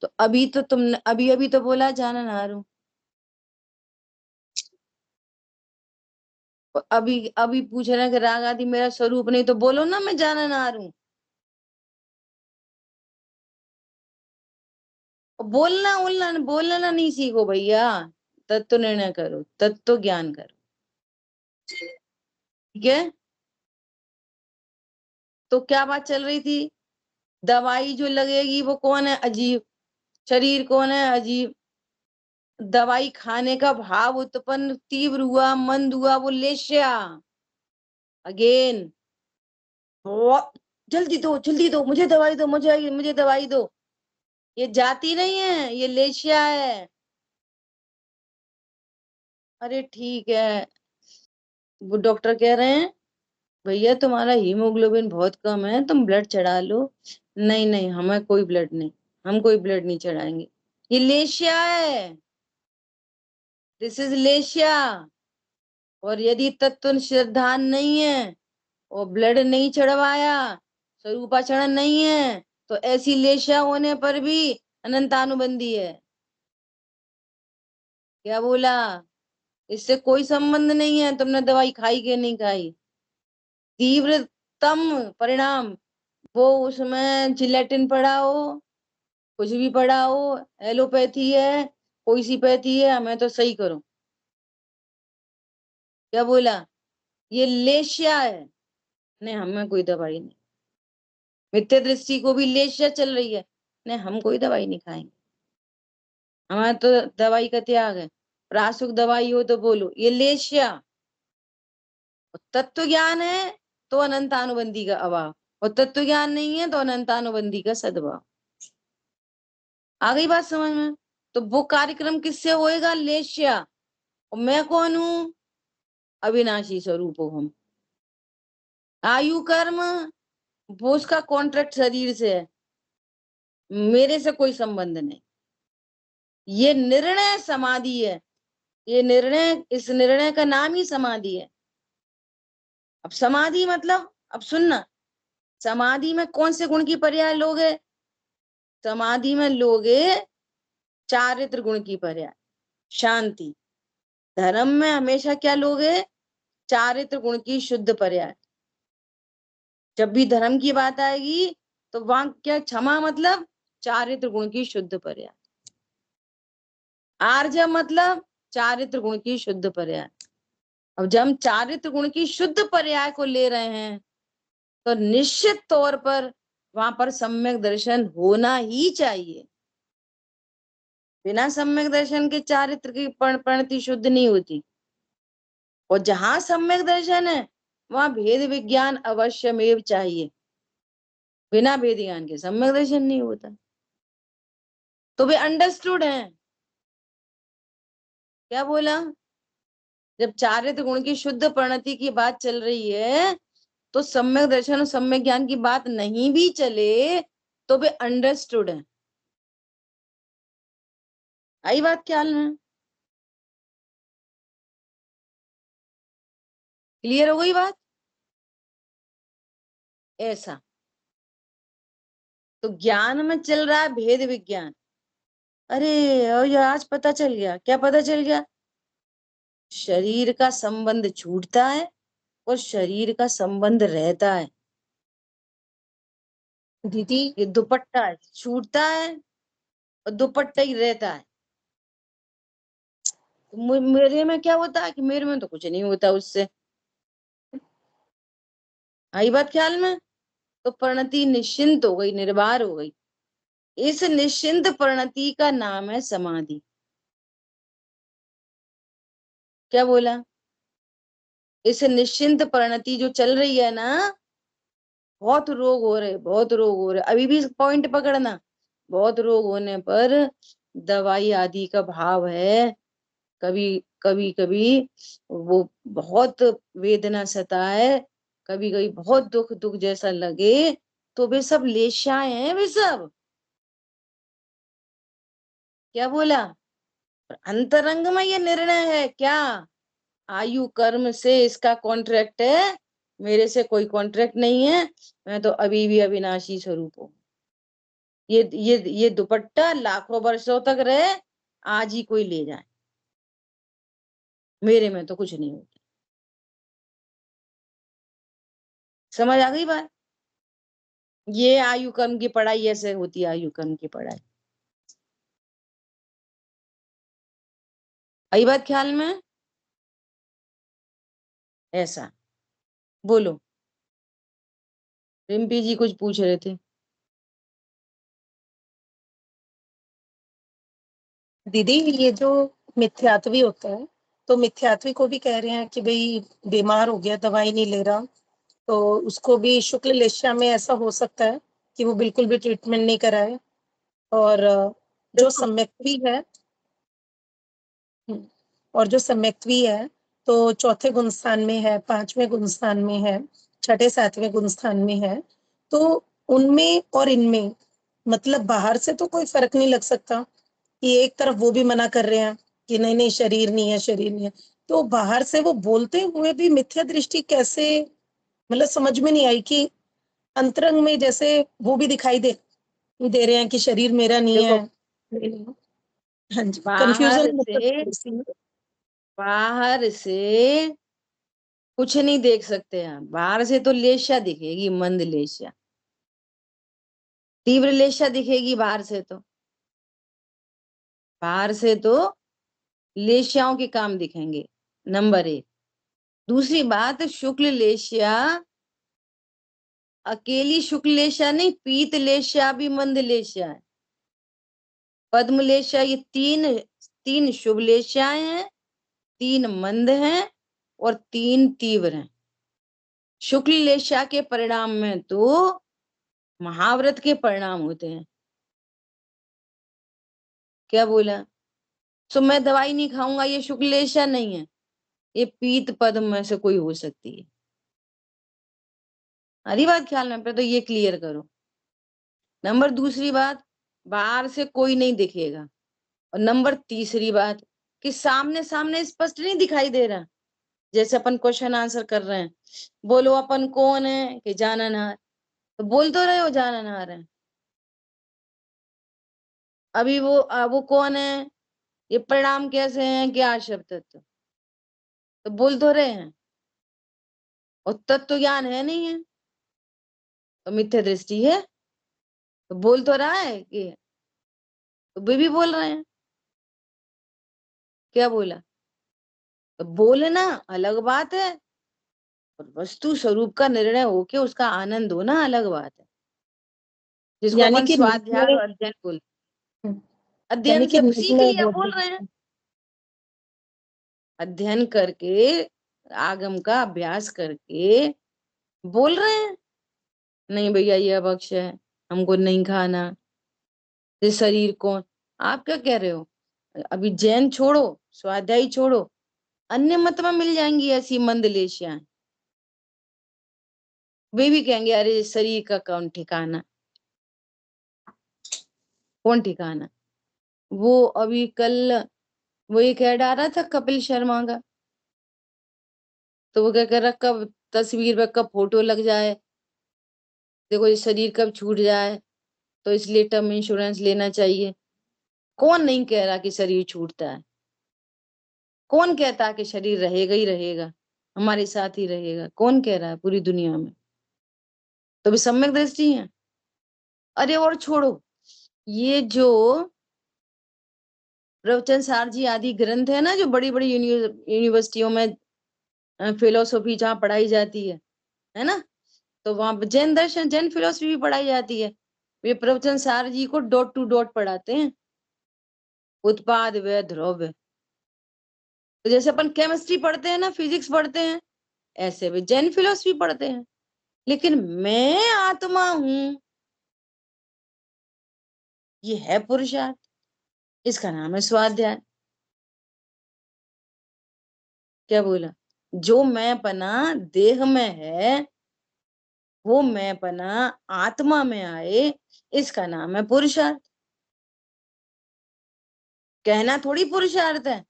तो अभी तो तुमने अभी अभी तो बोला जाननहार हूं। और अभी अभी पूछ रहे हैं कि राग आदि मेरा स्वरूप नहीं, तो बोलो ना मैं जाननहार हूं। बोलना नहीं सीखो भैया, तत्व निर्णय करो, तत्व ज्ञान करो, ठीक है। तो क्या बात चल रही थी, दवाई जो लगेगी वो कौन है, अजीब, शरीर कौन है, अजीब, दवाई खाने का भाव उत्पन्न तीव्र हुआ, मंद हुआ, वो लेश्या। अगेन, जल्दी दो, मुझे दवाई दो, मुझे दवाई दो, ये जाती नहीं है, ये लेशिया है। अरे ठीक है, वो डॉक्टर कह रहे हैं भैया तुम्हारा हीमोग्लोबिन बहुत कम है, तुम ब्लड चढ़ा लो। नहीं नहीं, हमें कोई ब्लड नहीं, हम कोई ब्लड नहीं चढ़ाएंगे, ये लेशिया है, दिस इज लेशिया। और यदि तत्व श्रद्धान नहीं है और ब्लड नहीं चढ़वाया, स्वरूपाचरण नहीं है, तो ऐसी लेशिया होने पर भी अनंतानुबंधी है। क्या बोला, इससे कोई संबंध नहीं है तुमने दवाई खाई कि नहीं खाई। तीव्रतम परिणाम, वो उसमें जिलेटिन पड़ा हो, कुछ भी पड़ा हो, एलोपैथी है, कोई सी पैथी है, हमें तो सही करो। क्या बोला, ये लेशिया है, नहीं हमें कोई दवाई नहीं। मिथ्या दृष्टि को भी लेशिया चल रही है, नहीं हम कोई दवाई नहीं खाएंगे, हमारा तो दवाई का त्याग है। प्रासुक दवाई हो तो बोलो, ये लेशिया। तत्व ज्ञान है तो अनंतानुबंधी का अभाव, और तत्व ज्ञान नहीं है तो अनंतानुबंधी का सद्भाव। आ गई बात समझ में। तो वो कार्यक्रम किससे होएगा, लेशिया। और मैं कौन हूं, अविनाशी स्वरूप हूं हम। आयु कर्म, वो उसका कॉन्ट्रैक्ट शरीर से है, मेरे से कोई संबंध नहीं। ये निर्णय समाधि है, ये निर्णय, इस निर्णय का नाम ही समाधि है। अब समाधि मतलब, अब सुनना, समाधि में कौन से गुण की पर्याय लोगे, समाधि में लोगे चारित्र गुण की पर्याय, शांति। धर्म में हमेशा क्या लोगे, चारित्र गुण की शुद्ध पर्याय। जब भी धर्म की बात आएगी तो वहां क्या, क्षमा मतलब चारित्र गुण की शुद्ध पर्याय, आर्जव मतलब चारित्र गुण की शुद्ध पर्याय। अब जब हम चारित्र गुण की शुद्ध पर्याय को ले रहे हैं तो निश्चित तौर पर वहां पर सम्यक दर्शन होना ही चाहिए। बिना सम्यक दर्शन के चारित्र की परिणति शुद्ध नहीं होती। और जहां सम्यक दर्शन है वहां भेद विज्ञान अवश्यमेव चाहिए, बिना भेद ज्ञान के सम्यक दर्शन नहीं होता। तो वे अंडरस्टूड हैं। क्या बोला, जब चारित्र गुण की शुद्ध परिणति की बात चल रही है तो सम्यक दर्शन और सम्यक ज्ञान की बात नहीं भी चले तो वे अंडरस्टूड है। आई बात ख्याल में, क्लियर हो गई बात। ऐसा तो ज्ञान में चल रहा है भेद विज्ञान। अरे और ये आज पता चल गया, क्या पता चल गया, शरीर का संबंध छूटता है और शरीर का संबंध रहता है। दीदी ये दुपट्टा है, छूटता है और दुपट्टा ही रहता है। तो मेरे में क्या होता है कि मेरे में तो कुछ नहीं होता उससे। आई बात ख्याल में। तो परिणति निश्चिंत हो गई, निर्भर हो गई। इस निश्चिंत परिणति का नाम है समाधि। क्या बोला, इस निश्चिंत परिणति जो चल रही है ना, बहुत रोग हो रहे, बहुत रोग हो रहे, अभी भी पॉइंट पकड़ना। बहुत रोग होने पर दवाई आदि का भाव है, कभी कभी कभी वो बहुत वेदना सताए, कभी कभी बहुत दुख दुख जैसा लगे, तो वे सब लेशाएं हैं, वे सब। क्या बोला, अंतरंग में ये निर्णय है क्या, आयु कर्म से इसका कॉन्ट्रैक्ट है, मेरे से कोई कॉन्ट्रैक्ट नहीं है, मैं तो अभी भी अविनाशी स्वरूप हूँ। ये दुपट्टा लाखों वर्षों तक रहे, आज ही कोई ले जाए, मेरे में तो कुछ नहीं होता। समझ आ गई बात। ये आयु कर्म की पढ़ाई ऐसे होती है, आयु कर्म की पढ़ाई। आई बात ख्याल में? ऐसा बोलो। रिम्पी जी कुछ पूछ रहे थे। दीदी ये जो मिथ्यात्वी होता है, तो मिथ्यात्वी को भी कह रहे हैं कि भाई बीमार हो गया, दवाई नहीं ले रहा, तो उसको भी शुक्ल लेशा में ऐसा हो सकता है कि वो बिल्कुल भी ट्रीटमेंट नहीं कराए। और जो सम्यक्त्वी है, और जो सम्यक्त्वी है तो चौथे गुण स्थान में है, पांचवें गुण स्थान में है, छठे सातवें गुण स्थान में है। तो उनमें और इनमें मतलब बाहर से तो कोई फर्क नहीं लग सकता कि एक तरफ वो भी मना कर रहे हैं कि नहीं नहीं शरीर नहीं है, शरीर नहीं है, तो बाहर से वो बोलते हुए भी मिथ्या दृष्टि कैसे, मतलब समझ में नहीं आई कि अंतरंग में जैसे वो भी दिखाई दे रहे हैं कि शरीर मेरा नहीं देखो, है। हाँ जी, बाहर कंफ्यूजन से मतलब बाहर से कुछ नहीं देख सकते हैं। बाहर से तो लेशा दिखेगी, मंद लेशा, तीव्र लेशा दिखेगी बाहर से तो। बाहर से तो लेश्याओं के काम दिखेंगे, नंबर 1। दूसरी बात, शुक्ल लेश्या अकेली शुक्ल लेश्या नहीं, पीत लेश्या भी मंद लेश्या है। पद्म लेश्या, ये तीन शुभ लेश्याएं हैं, 3 मंद हैं और 3 तीव्र हैं। शुक्ल लेश्या के परिणाम में तो महाव्रत के परिणाम होते हैं। क्या बोला? तो मैं दवाई नहीं खाऊंगा, ये शुक्ल लेश्या नहीं है, ये पीत पद्म में से कोई हो सकती है। हरी बात ख्याल में, पे तो ये क्लियर करो। नंबर दूसरी बात, बाहर से कोई नहीं दिखेगा। और नंबर तीसरी बात कि सामने सामने स्पष्ट नहीं दिखाई दे रहा। जैसे अपन क्वेश्चन आंसर कर रहे हैं, बोलो अपन कौन है कि जाननहार, तो बोल तो रहे हो जाननहार है। अभी वो कौन है, ये परिणाम कैसे हैं, क्या शब्द तत्व, तो बोल तो रहे हैं। और तत्व ज्ञान है नहीं है तो मिथ्या दृष्टि है, तो बोल तो रहा है कि, तो वे भी बोल रहे हैं। क्या बोला? तो बोलना अलग बात है और वस्तु स्वरूप का निर्णय होके उसका आनंद होना अलग बात है, जिसको यानी अपन कि स्वाध्याय और अध्ययन बोल। यानी अध्ययन कि से सीख निर्णय लिया बोल रहे हैं, अध्ययन करके आगम का अभ्यास करके बोल रहे हैं। नहीं भैया ये अभक्ष है, हमको नहीं खाना, ये शरीर कौन, आप क्या कह रहे हो? अभी जैन छोड़ो, स्वाध्यायी छोड़ो, अन्य मत में मिल जाएंगी ऐसी मंद लेशियां, वे भी कहेंगे अरे शरीर का कौन ठिकाना, कौन ठिकाना। वो अभी कल वो ये कह डाला था कपिल शर्मा का, तो वो क्या कर रहा, कब तस्वीर पे कब फोटो लग जाए, देखो ये शरीर कब छूट जाए, तो इसलिए टर्म इंश्योरेंस लेना चाहिए। कौन नहीं कह रहा कि शरीर छूटता है? कौन कहता है कि शरीर रहेगा ही रहेगा, हमारे साथ ही रहेगा? कौन कह रहा है पूरी दुनिया में? तो भी सम्यक दृष्टि है। अरे और छोड़ो, ये जो प्रवचन सार जी आदि ग्रंथ है ना, जो बड़ी बड़ी यूनिवर्सिटियों में फिलोसॉफी जहाँ पढ़ाई जाती है ना, तो वहां जैन दर्शन जैन फिलोसफी भी पढ़ाई जाती है। वे प्रवचन सार जी को डॉट टू डॉट पढ़ाते हैं, उत्पाद व द्रव्य। तो जैसे अपन केमिस्ट्री पढ़ते हैं ना, फिजिक्स पढ़ते हैं, ऐसे भी जैन फिलोसफी पढ़ते हैं। लेकिन मैं आत्मा हूं, ये है पुरुषार्थ, इसका नाम है स्वाध्याय। क्या बोला? जो मैंपना देह में है, वो मैंपना आत्मा में आए, इसका नाम है पुरुषार्थ। कहना थोड़ी पुरुषार्थ है,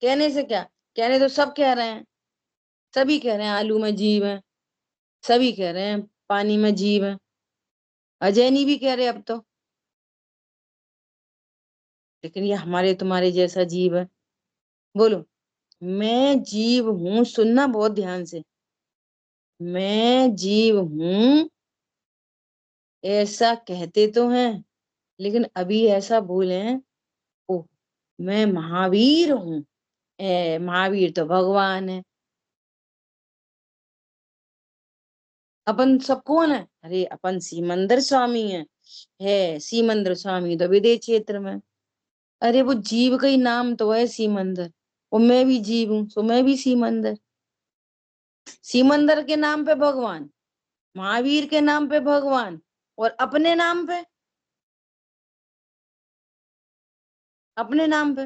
कहने से क्या, कहने तो सब कह रहे हैं, सभी कह रहे हैं आलू में जीव है, सभी कह रहे हैं पानी में जीव है, अजैनी भी कह रहे अब तो। लेकिन ये हमारे तुम्हारे जैसा जीव है। बोलो, मैं जीव हूं, सुनना बहुत ध्यान से, मैं जीव हूं ऐसा कहते तो हैं, लेकिन अभी ऐसा बोले, ओ मैं महावीर हूँ। महावीर तो भगवान है। अपन सब कौन है? अरे अपन सीमंदर स्वामी है सीमंदर स्वामी तो विदेश क्षेत्र में। अरे वो जीव का ही नाम तो है सीमंदर, और मैं भी जीव हूँ तो मैं भी सीमंदर। सीमंदर के नाम पे भगवान, महावीर के नाम पे भगवान, और अपने नाम पे, अपने नाम पे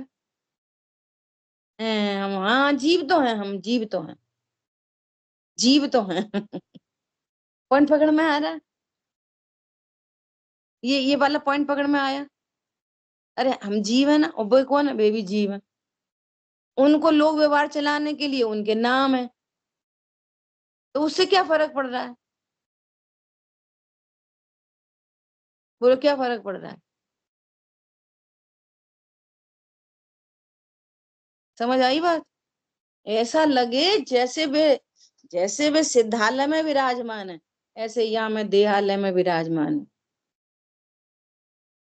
हम, हाँ जीव तो हैं, हम जीव तो हैं, जीव तो हैं। पॉइंट पकड़ में आ रहा है? ये वाला पॉइंट पकड़ में आया? अरे हम जीव है ना, और वो कौन है? वे भी जीव है। उनको लोग व्यवहार चलाने के लिए उनके नाम है, तो उससे क्या फर्क पड़ रहा है? बोलो क्या फर्क पड़ रहा है? समझ आई बात? ऐसा लगे जैसे वे सिद्धालय में विराजमान है, ऐसे यहाँ मैं देहालय में विराजमान हूँ।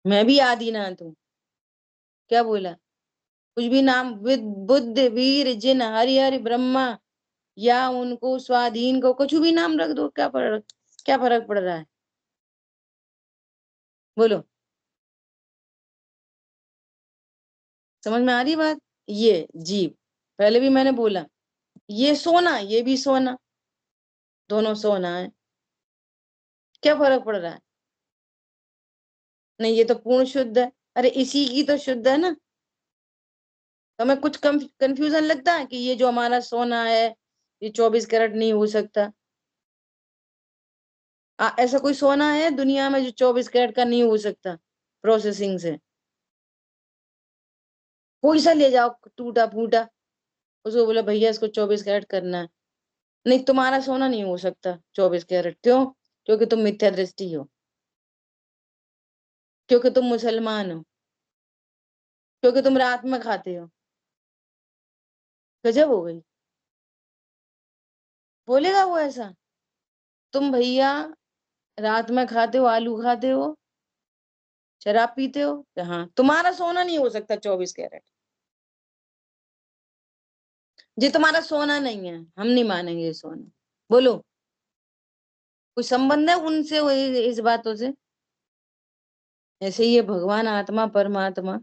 मैं भी आदिनाथ हूँ। क्या बोला? कुछ भी नाम, बुद्ध, वीर, जिन, हरि हरि ब्रह्मा, या उनको स्वाधीन को कुछ भी नाम रख दो, क्या फर्क पड़ रहा है? बोलो, समझ में आ रही बात? ये जीव, पहले भी मैंने बोला, ये सोना, ये भी सोना, दोनों सोना है। क्या फर्क पड़ रहा है? नहीं, ये तो पूर्ण शुद्ध है। अरे इसी की तो शुद्ध है ना। तो हमें कुछ कंफ्यूजन लगता है कि ये जो हमारा सोना है ये 24 कैरेट नहीं हो सकता? ऐसा कोई सोना है दुनिया में जो 24 कैरेट का नहीं हो सकता प्रोसेसिंग से? कोई सा ले जाओ टूटा फूटा, उसको बोला भैया इसको 24 कैरेट करना है, नहीं तुम्हारा सोना नहीं हो सकता 24 कैरेट। क्यों? क्योंकि तुम मिथ्या दृष्टि हो, क्योंकि तुम मुसलमान हो, क्योंकि तुम रात में खाते हो। गजब हो गई। बोलेगा वो ऐसा? तुम भैया रात में खाते हो, आलू खाते हो, शराब पीते हो, तो हाँ तुम्हारा सोना नहीं हो सकता 24 कैरेट। जी तुम्हारा सोना नहीं है, हम नहीं मानेंगे ये सोना। बोलो, कोई संबंध है उनसे इस बातों से? ऐसे ही ये भगवान आत्मा परमात्मा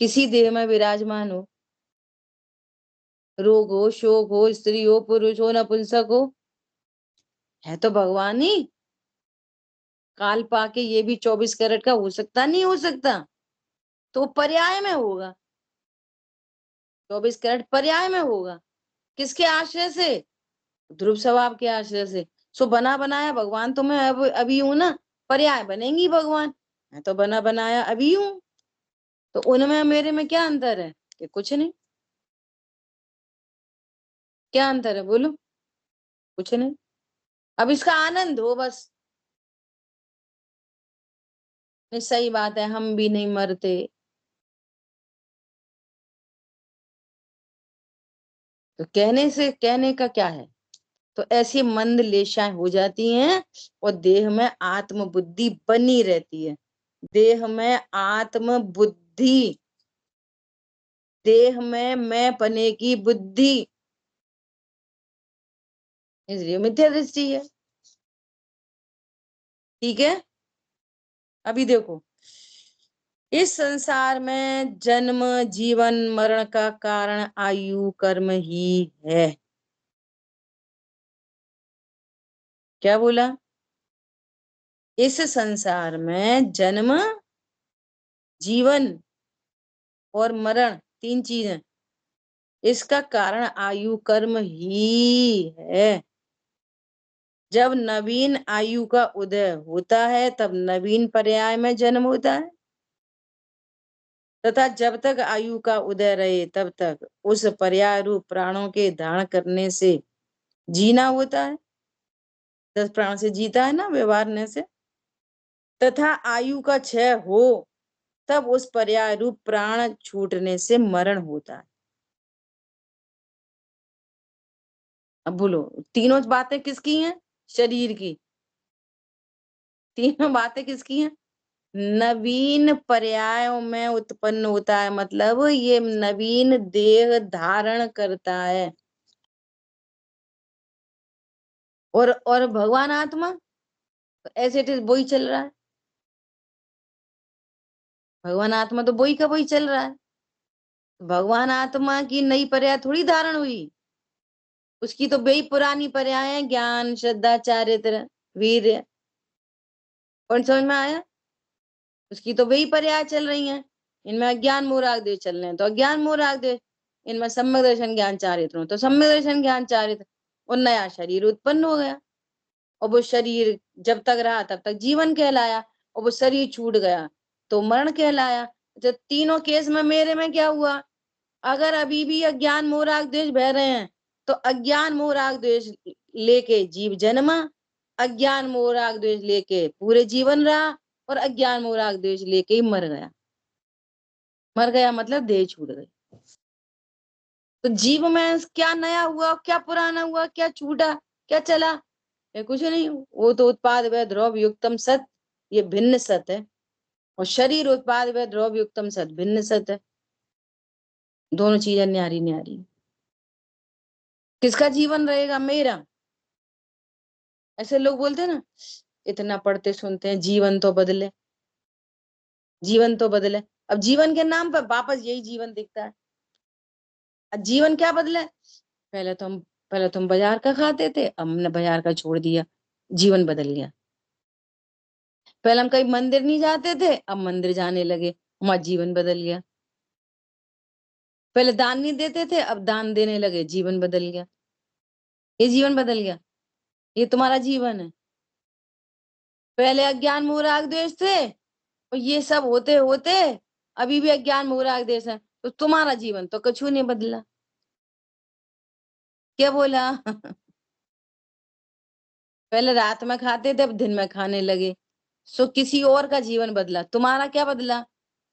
किसी देह में विराजमान हो, रोग हो, शोक हो, स्त्री हो, पुरुष हो, नपुंसक हो, है तो भगवान ही। काल पाके ये भी 24 कैरेट का हो सकता? नहीं हो सकता। तो पर्याय में होगा, 24 कैरेट पर्याय में होगा। किसके आश्रय से? ध्रुव स्वभाव के आश्रय से। सो बना बनाया भगवान तो मैं अभी हूं ना, पर्याय बनेंगी भगवान, मैं तो बना बनाया अभी हूं। तो उनमें मेरे में क्या अंतर है? कि कुछ नहीं। क्या अंतर है बोलो? कुछ नहीं। अब इसका आनंद हो बस। नहीं सही बात है, हम भी नहीं मरते। तो कहने का क्या है? तो ऐसी मंद लेशाएं हो जाती हैं और देह में आत्म बुद्धि बनी रहती है। देह में आत्म बुद्धि, देह में मैं पने की बुद्धि, इसलिए मिथ्या दृष्टि है। ठीक है? अभी देखो, इस संसार में जन्म जीवन मरण का कारण आयु कर्म ही है। क्या बोला? इस संसार में जन्म, जीवन और मरण, तीन चीजें, इसका कारण आयु कर्म ही है। जब नवीन आयु का उदय होता है तब नवीन पर्याय में जन्म होता है, तथा जब तक आयु का उदय रहे तब तक उस पर्याय रूप प्राणों के धारण करने से जीना होता है। 10 प्राण से जीता है ना व्यवहारने से। तथा आयु का क्षय हो तब उस पर्याय रूप प्राण छूटने से मरण होता है। अब बोलो, तीनों बातें किसकी हैं? शरीर की। तीनों बातें किसकी हैं? नवीन पर्यायों में उत्पन्न होता है, मतलब ये नवीन देह धारण करता है। और भगवान आत्मा ऐसे इट इज वही चल रहा है। भगवान आत्मा तो वही का वही चल रहा है। भगवान आत्मा की नई पर्याय थोड़ी धारण हुई, उसकी तो वही पुरानी पर्याय है, ज्ञान, श्रद्धा, चारित्र, वीर्य। और समझ में आया? उसकी तो वही पर्याय चल रही हैं। इनमें अज्ञान मोह राग द्वेष चल रहे हैं तो अज्ञान मोह राग द्वेष, इनमें सम्यक दर्शन ज्ञान चारित्र हो तो सम्यक दर्शन ज्ञान चारित्र। और नया शरीर उत्पन्न हो गया, और वो शरीर जब तक रहा तब तक जीवन कहलाया, और वो शरीर छूट गया तो मरण कहलाया। तो तीनों केस में मेरे में क्या हुआ? अगर अभी भी अज्ञान मोह राग द्वेष बह रहे हैं तो अज्ञान मोह राग द्वेष लेके जीव जन्मा, अज्ञान मोह राग द्वेष लेके पूरे जीवन रहा, और अज्ञान मोह राग द्वेष लेके ही मर गया। मर गया मतलब देह छूट गई। तो जीव में क्या नया हुआ, क्या पुराना हुआ, क्या छूटा, क्या चला? ये कुछ नहीं। वो तो उत्पाद व द्रव्य युक्तम सत, ये भिन्न सत है। और शरीर उत्पाद व द्रव्य युक्तम सत भिन्न सत है। दोनों चीजें न्यारी न्यारी। किसका जीवन रहेगा? मेरा। ऐसे लोग बोलते हैं ना, इतना पढ़ते सुनते हैं, जीवन तो बदले, जीवन तो बदले। अब जीवन के नाम पर वापस यही जीवन दिखता है। अब जीवन क्या बदले? पहले तो हम बाजार का खाते थे, अब हमने बाजार का छोड़ दिया, जीवन बदल गया। पहले हम कहीं मंदिर नहीं जाते थे, अब मंदिर जाने लगे, हमारा जीवन बदल गया। पहले दान नहीं देते थे, अब दान देने लगे, जीवन बदल गया। ये जीवन बदल गया, ये तुम्हारा जीवन है। पहले अज्ञान मोह राग द्वेष थे, और ये सब होते होते अभी भी अज्ञान मोह राग द्वेष है, तो तुम्हारा जीवन तो कुछ नहीं बदला। क्या बोला? पहले रात में खाते थे, अब दिन में खाने लगे, सो किसी और का जीवन बदला। तुम्हारा क्या बदला?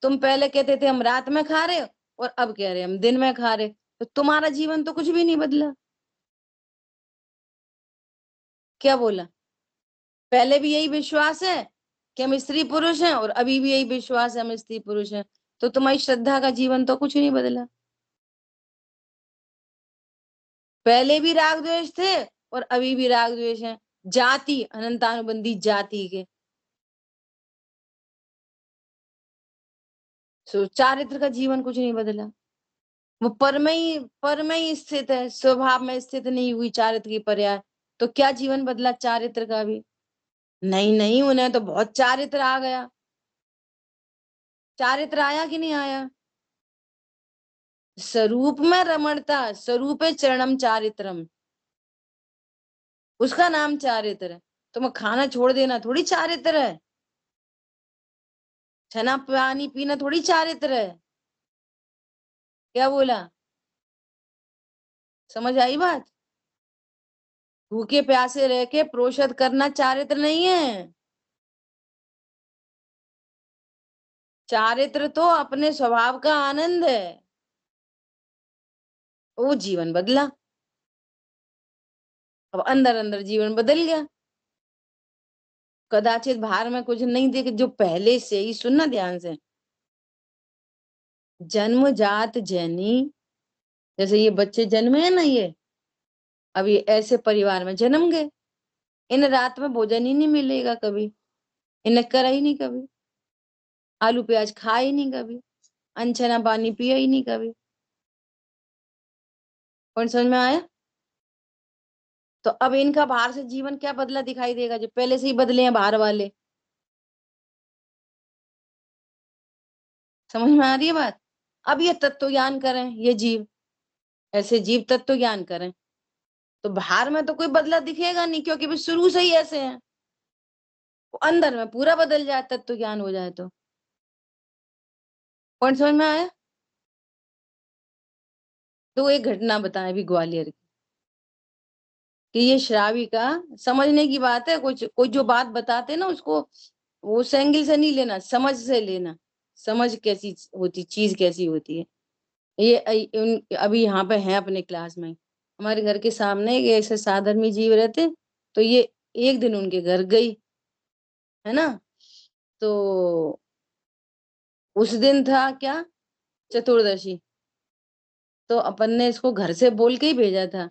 तुम पहले कहते थे हम रात में खा रहे, और अब कह रहे हम दिन में खा रहे, तो तुम्हारा जीवन तो कुछ भी नहीं बदला। क्या बोला? पहले भी यही विश्वास है कि हम स्त्री पुरुष हैं, और अभी भी यही विश्वास है हम स्त्री पुरुष हैं, तो तुम्हारी श्रद्धा का जीवन तो कुछ नहीं बदला। पहले भी राग द्वेष थे, और अभी भी राग द्वेष है, जाति अनंतानुबंधी जाति के। सो चारित्र का जीवन कुछ नहीं बदला। वो पर में ही स्थित है, स्वभाव में स्थित नहीं हुई चारित्र की पर्याय। तो क्या जीवन बदला चारित्र का भी? नहीं नहीं, उन्हें तो बहुत चारित्र आ गया। चारित्र आया कि नहीं आया? स्वरूप में रमणता, स्वरूपे चरणम चारित्रम, उसका नाम चारित्र है। तुम्हें खाना छोड़ देना थोड़ी चारित्र है, छना पानी पीना थोड़ी चारित्र है। क्या बोला? समझ आई बात? भूखे प्यासे रह के प्रोषद करना चारित्र नहीं है। चारित्र तो अपने स्वभाव का आनंद है। वो जीवन बदला, अब अंदर अंदर जीवन बदल गया। कदाचित बाहर में कुछ नहीं देखे, जो पहले से ही, सुनना ध्यान से, जन्मजात जैनी, जैसे ये बच्चे जन्मे है ना, ये अब ये ऐसे परिवार में जन्म गए, इन रात में भोजन ही नहीं मिलेगा कभी, इन्हें करा ही नहीं कभी, आलू प्याज खाए ही नहीं कभी, अनछना पानी पिया ही नहीं कभी। कौन समझ में आया? तो अब इनका बाहर से जीवन क्या बदला दिखाई देगा, जो पहले से ही बदले हैं बाहर वाले। समझ में आ रही है बात? अब ये तत्व ज्ञान करें, ये जीव, ऐसे जीव तत्व ज्ञान करें, तो बाहर में तो कोई बदला दिखेगा नहीं, क्योंकि वे शुरू से ही ऐसे हैं। वो अंदर में पूरा बदल जाए, तत्व ज्ञान हो जाए तो। कौन समझ में आया? तो एक घटना बताएं अभी ग्वालियर की, कि ये श्रावी का समझने की बात है। कुछ कोई जो बात बताते ना, उसको वो एंगल से नहीं लेना, समझ से लेना। समझ कैसी होती, चीज कैसी होती है। अभी यहाँ पे हैं अपने क्लास में, हमारे घर के सामने एक ऐसे साधर्मी जीव रहते, तो ये एक दिन उनके घर गई, है ना, तो उस दिन था क्या, चतुर्दशी। तो अपन ने इसको घर से बोल के ही भेजा था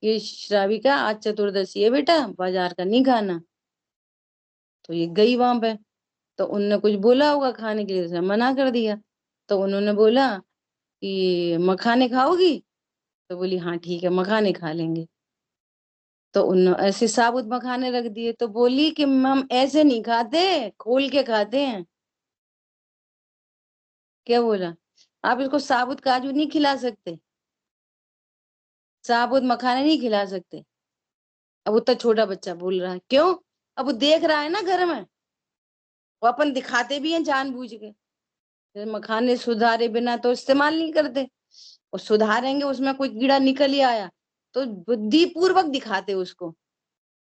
कि श्राविका आज चतुर्दशी है बेटा, बाजार का नहीं खाना। तो ये गई वहां पे, तो उनने कुछ बोला होगा खाने के लिए, उसने मना कर दिया। तो उन्होंने बोला कि मखाने खाओगी, तो बोली हाँ ठीक है मखाने खा लेंगे। तो उन्होंने ऐसे साबुत मखाने रख दिए, तो बोली कि हम ऐसे नहीं खाते, खोल के खाते हैं। क्या बोला, आप इसको साबुत काजू नहीं खिला सकते, साबुत मखाने नहीं खिला सकते। अब उतना छोटा बच्चा बोल रहा है, क्यों? अब वो देख रहा है ना घर में, वो अपन दिखाते भी हैं जानबूझ के। जैसे मखाने सुधारे बिना तो इस्तेमाल नहीं करते, और सुधारेंगे उसमें कोई कीड़ा निकल ही आया तो बुद्धि पूर्वक दिखाते उसको,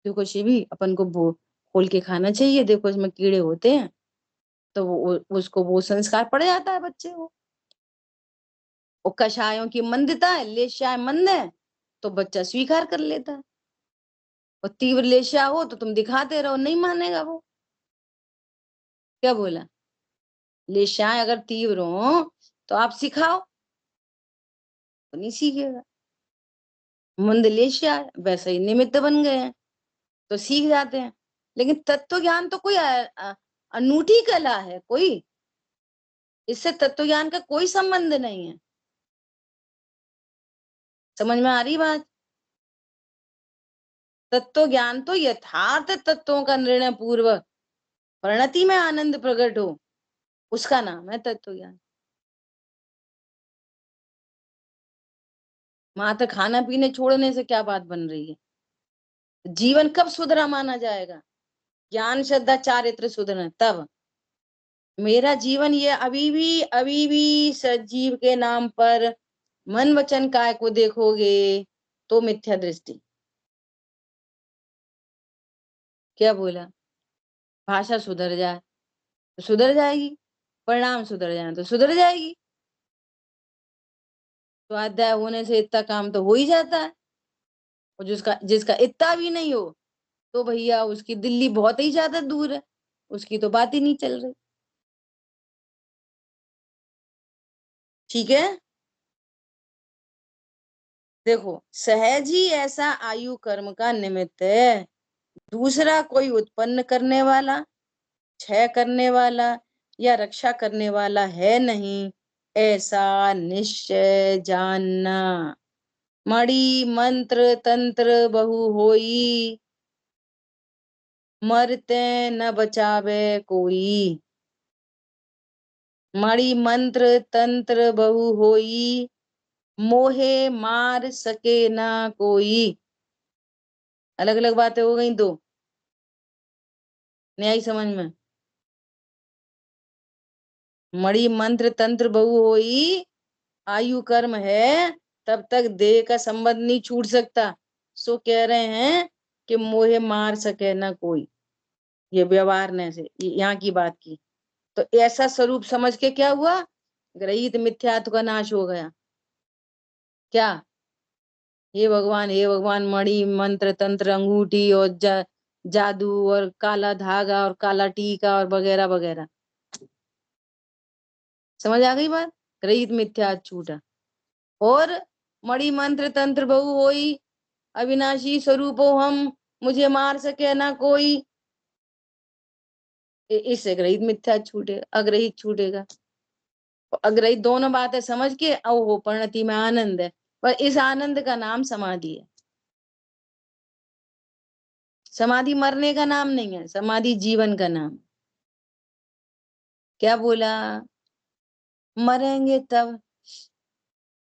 देखो शिवी अपन को वो खोल के खाना चाहिए, देखो इसमें कीड़े होते हैं। तो उसको वो संस्कार पड़ जाता है बच्चे को। और कषायों की मंदता है, लेशाय मंद है, तो बच्चा स्वीकार कर लेता है। और तीव्र लेशा हो तो तुम दिखाते रहो, नहीं मानेगा वो। क्या बोला, लेशाएं अगर तीव्र हो तो आप सिखाओ तो नहीं सीखेगा। मंद लेशा है, वैसे ही निमित्त बन गए हैं तो सीख जाते हैं। लेकिन तत्व ज्ञान तो कोई अनूठी कला है, कोई इससे तत्व ज्ञान का कोई संबंध नहीं है। समझ में आ रही बात? तत्व ज्ञान तो यथार्थ तत्वों का निर्णय पूर्वक परिणति में आनंद प्रकट हो, उसका नाम है तत्व ज्ञान। मात्र खाना पीने छोड़ने से क्या बात बन रही है? जीवन कब सुधरा माना जाएगा? ज्ञान श्रद्धा चारित्र सुधरना तब। मेरा जीवन ये अभी भी सजीव के नाम पर मन वचन काय को देखोगे तो मिथ्या दृष्टि। क्या बोला, भाषा सुधर जाए तो सुधर जाएगी, परिणाम सुधर जाए तो सुधर जाएगी। स्वाध्याय होने से इतना काम तो हो ही जाता है। और जिसका जिसका इतना भी नहीं हो तो भैया उसकी दिल्ली बहुत ही ज्यादा दूर है, उसकी तो बात ही नहीं चल रही। ठीक है, देखो सहज ही ऐसा आयु कर्म का निमित्त है, दूसरा कोई उत्पन्न करने वाला, क्षय करने वाला या रक्षा करने वाला है नहीं, ऐसा निश्चय जानना। मणि मंत्र तंत्र बहु होई, मरते न बचावे कोई। मणि मंत्र तंत्र बहु होई, मोहे मार सके ना कोई। अलग अलग बातें हो गई दो, नहीं आई समझ में? मणि मंत्र तंत्र बहु होई, आयु कर्म है, तब तक देह का संबंध नहीं छूट सकता। सो कह रहे हैं कि मोहे मार सके ना कोई, ये व्यवहार ने से यहाँ की बात की। तो ऐसा स्वरूप समझ के क्या हुआ, ग्रहित मिथ्यात्व का नाश हो गया। क्या, हे भगवान मणि मंत्र तंत्र अंगूठी और जादू और काला धागा और काला टीका और वगैरह वगैरह, समझ आ गई बात? ग्रहित मिथ्या छूटा। और मणि मंत्र तंत्र बहु होई, अविनाशी स्वरूपो हम, मुझे मार सके ना कोई। इससे ग्रहित मिथ्या छूटेगा, अग्रहित छूटेगा। अग्रहित दोनों बातें समझ के हो परिणति में आनंद है, पर इस आनंद का नाम समाधि है। समाधि मरने का नाम नहीं है, समाधि जीवन का नाम। क्या बोला, मरेंगे तब,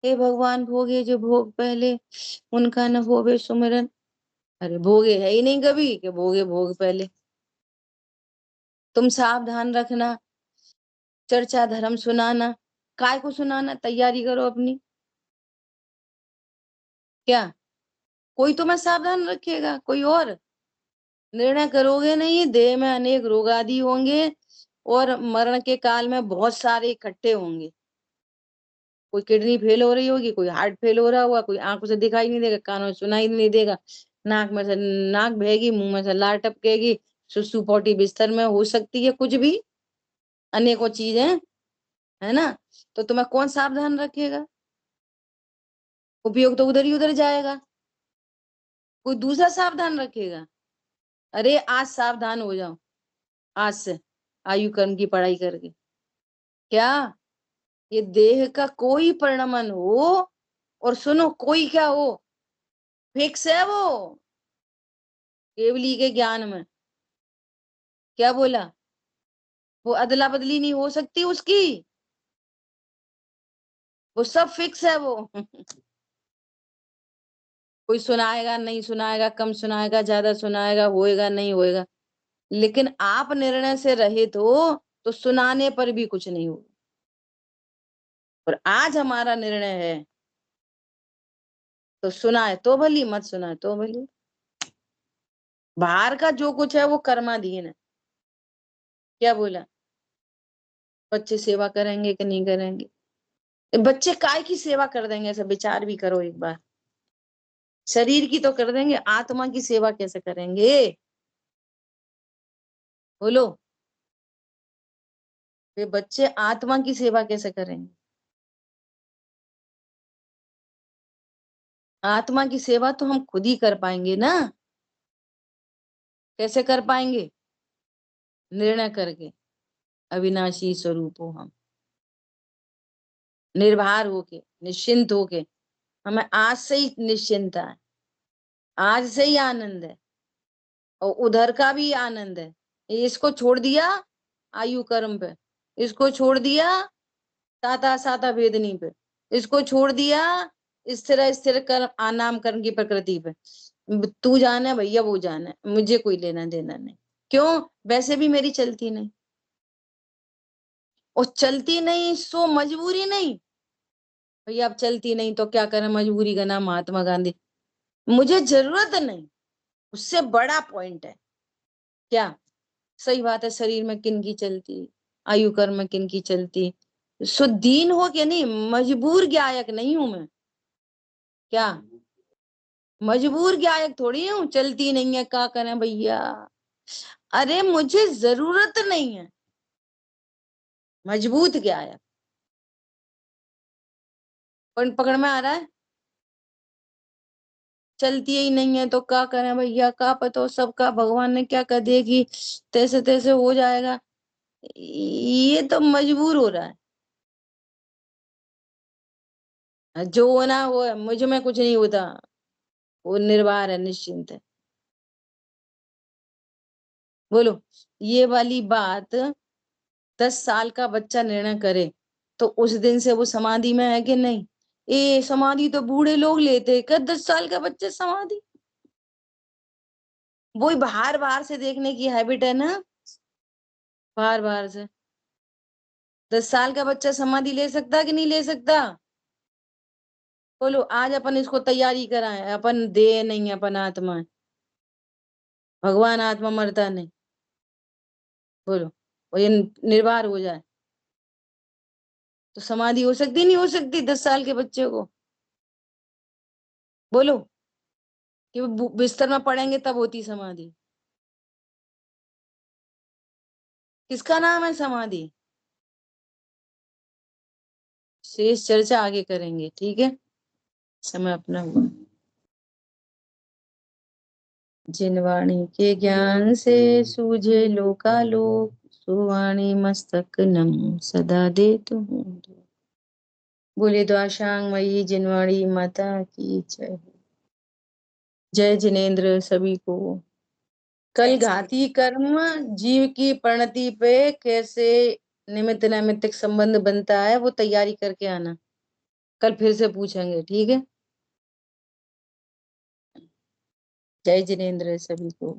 हे भगवान भोगे जो भोग पहले, उनका न होवे सुमिरन। अरे भोगे है ही नहीं कभी कि भोगे भोग पहले। तुम सावधान रखना, चर्चा धर्म सुनाना, काय को सुनाना, तैयारी करो अपनी। क्या कोई तुम्हें सावधान रखेगा, कोई और? निर्णय करोगे नहीं, देह में अनेक रोग आदि होंगे और मरण के काल में बहुत सारे इकट्ठे होंगे। कोई किडनी फेल हो रही होगी, कोई हार्ट फेल हो रहा होगा, कोई आंखों से दिखाई नहीं देगा, कानों से सुनाई नहीं देगा, नाक में से नाक बहेगी, मुंह में से लार टपकेगी, सुसुपोटी बिस्तर में हो सकती है कुछ भी, अनेकों चीजें, है ना। तो तुम्हें कौन सावधान रखेगा? उपयोग तो उधर ही उधर जाएगा, कोई दूसरा सावधान रखेगा। अरे आज सावधान हो जाओ, आज से आयु कर्म की पढ़ाई करके। क्या ये देह का कोई परिणमन हो, और सुनो कोई क्या हो, फिक्स है वो केवली के ज्ञान में। क्या बोला? वो अदला बदली नहीं हो सकती उसकी, वो सब फिक्स है वो। कोई सुनाएगा नहीं सुनाएगा, कम सुनाएगा ज्यादा सुनाएगा, होएगा नहीं होएगा, लेकिन आप निर्णय से रहित हो तो सुनाने पर भी कुछ नहीं होगा। और आज हमारा निर्णय है, तो सुनाए तो भली, मत सुनाए तो भली। बाहर का जो कुछ है वो कर्माधीन है। क्या बोला? बच्चे सेवा करेंगे कि नहीं करेंगे? बच्चे काय की सेवा कर देंगे? ऐसा विचार भी करो एक बार। शरीर की तो कर देंगे, आत्मा की सेवा कैसे करेंगे? बोलो, वे बच्चे आत्मा की सेवा कैसे करेंगे? आत्मा की सेवा तो हम खुद ही कर पाएंगे ना। कैसे कर पाएंगे? निर्णय करके, अविनाशी स्वरूप हो हम, निर्भर होके, निश्चिंत होके। हमें आज से ही निश्चिंता है, आज से ही आनंद है, और उधर का भी आनंद है। इसको छोड़ दिया आयु कर्म पे, इसको छोड़ दिया साता साता भेदनी पे, इसको छोड़ दिया स्थिर स्थिर कर आनाम कर्म की प्रकृति पे। तू जाने भैया, वो जाने, मुझे कोई लेना देना नहीं। क्यों? वैसे भी मेरी चलती नहीं, और चलती नहीं सो मजबूरी नहीं। भैया अब चलती नहीं तो क्या करें, मजबूरी का नाम महात्मा गांधी। मुझे जरूरत नहीं, उससे बड़ा पॉइंट है। क्या? सही बात है, शरीर में किन की चलती, आयु कर्म में किन की चलती। सो दीन हो के नहीं, मजबूर गायक नहीं हूं मैं। क्या? मजबूर गायक थोड़ी हूँ, चलती नहीं है क्या करें भैया। अरे मुझे जरूरत नहीं है, मजबूत गायक। पकड़ में आ रहा है? चलती ही नहीं है तो क्या करें भैया, क्या पता सबका भगवान ने क्या कर देगी, तैसे तैसे हो जाएगा। ये तो मजबूर हो रहा है, जो होना वो है, मुझ में कुछ नहीं होता, वो निर्भर है, निश्चिंत है। बोलो, ये वाली बात 10 साल का बच्चा निर्णय करे तो उस दिन से वो समाधि में है कि नहीं? ए समाधि तो बूढ़े लोग लेते, क्या 10 साल का बच्चे समाधि? वही बाहर बाहर से देखने की हैबिट है ना, बाहर बाहर से। 10 साल का बच्चा समाधि ले सकता कि नहीं ले सकता? बोलो, आज अपन इसको तैयारी कराएं। अपन देह नहीं, अपन आत्मा है, भगवान आत्मा मरता नहीं। बोलो, और ये निर्भर हो जाए तो समाधि हो सकती नहीं हो सकती 10 साल के बच्चे को? बोलो, कि वो बिस्तर में पड़ेंगे तब होती समाधि। किसका नाम है समाधि? शेष चर्चा आगे करेंगे, ठीक है। समय अपना हुआ। जिन वाणी के ज्ञान से सूझे लोकालोक, सुवाणी मस्तक नम सदा दे तुम। बोले द्वाशांग मई जिनवाणी माता की जय। जय जिनेन्द्र सभी को। कल घाती कर्म जीव की परिणति पे कैसे निमित्त नैमित्तिक संबंध बनता है, वो तैयारी करके आना, कल फिर से पूछेंगे, ठीक है। जय जिनेन्द्र सभी को।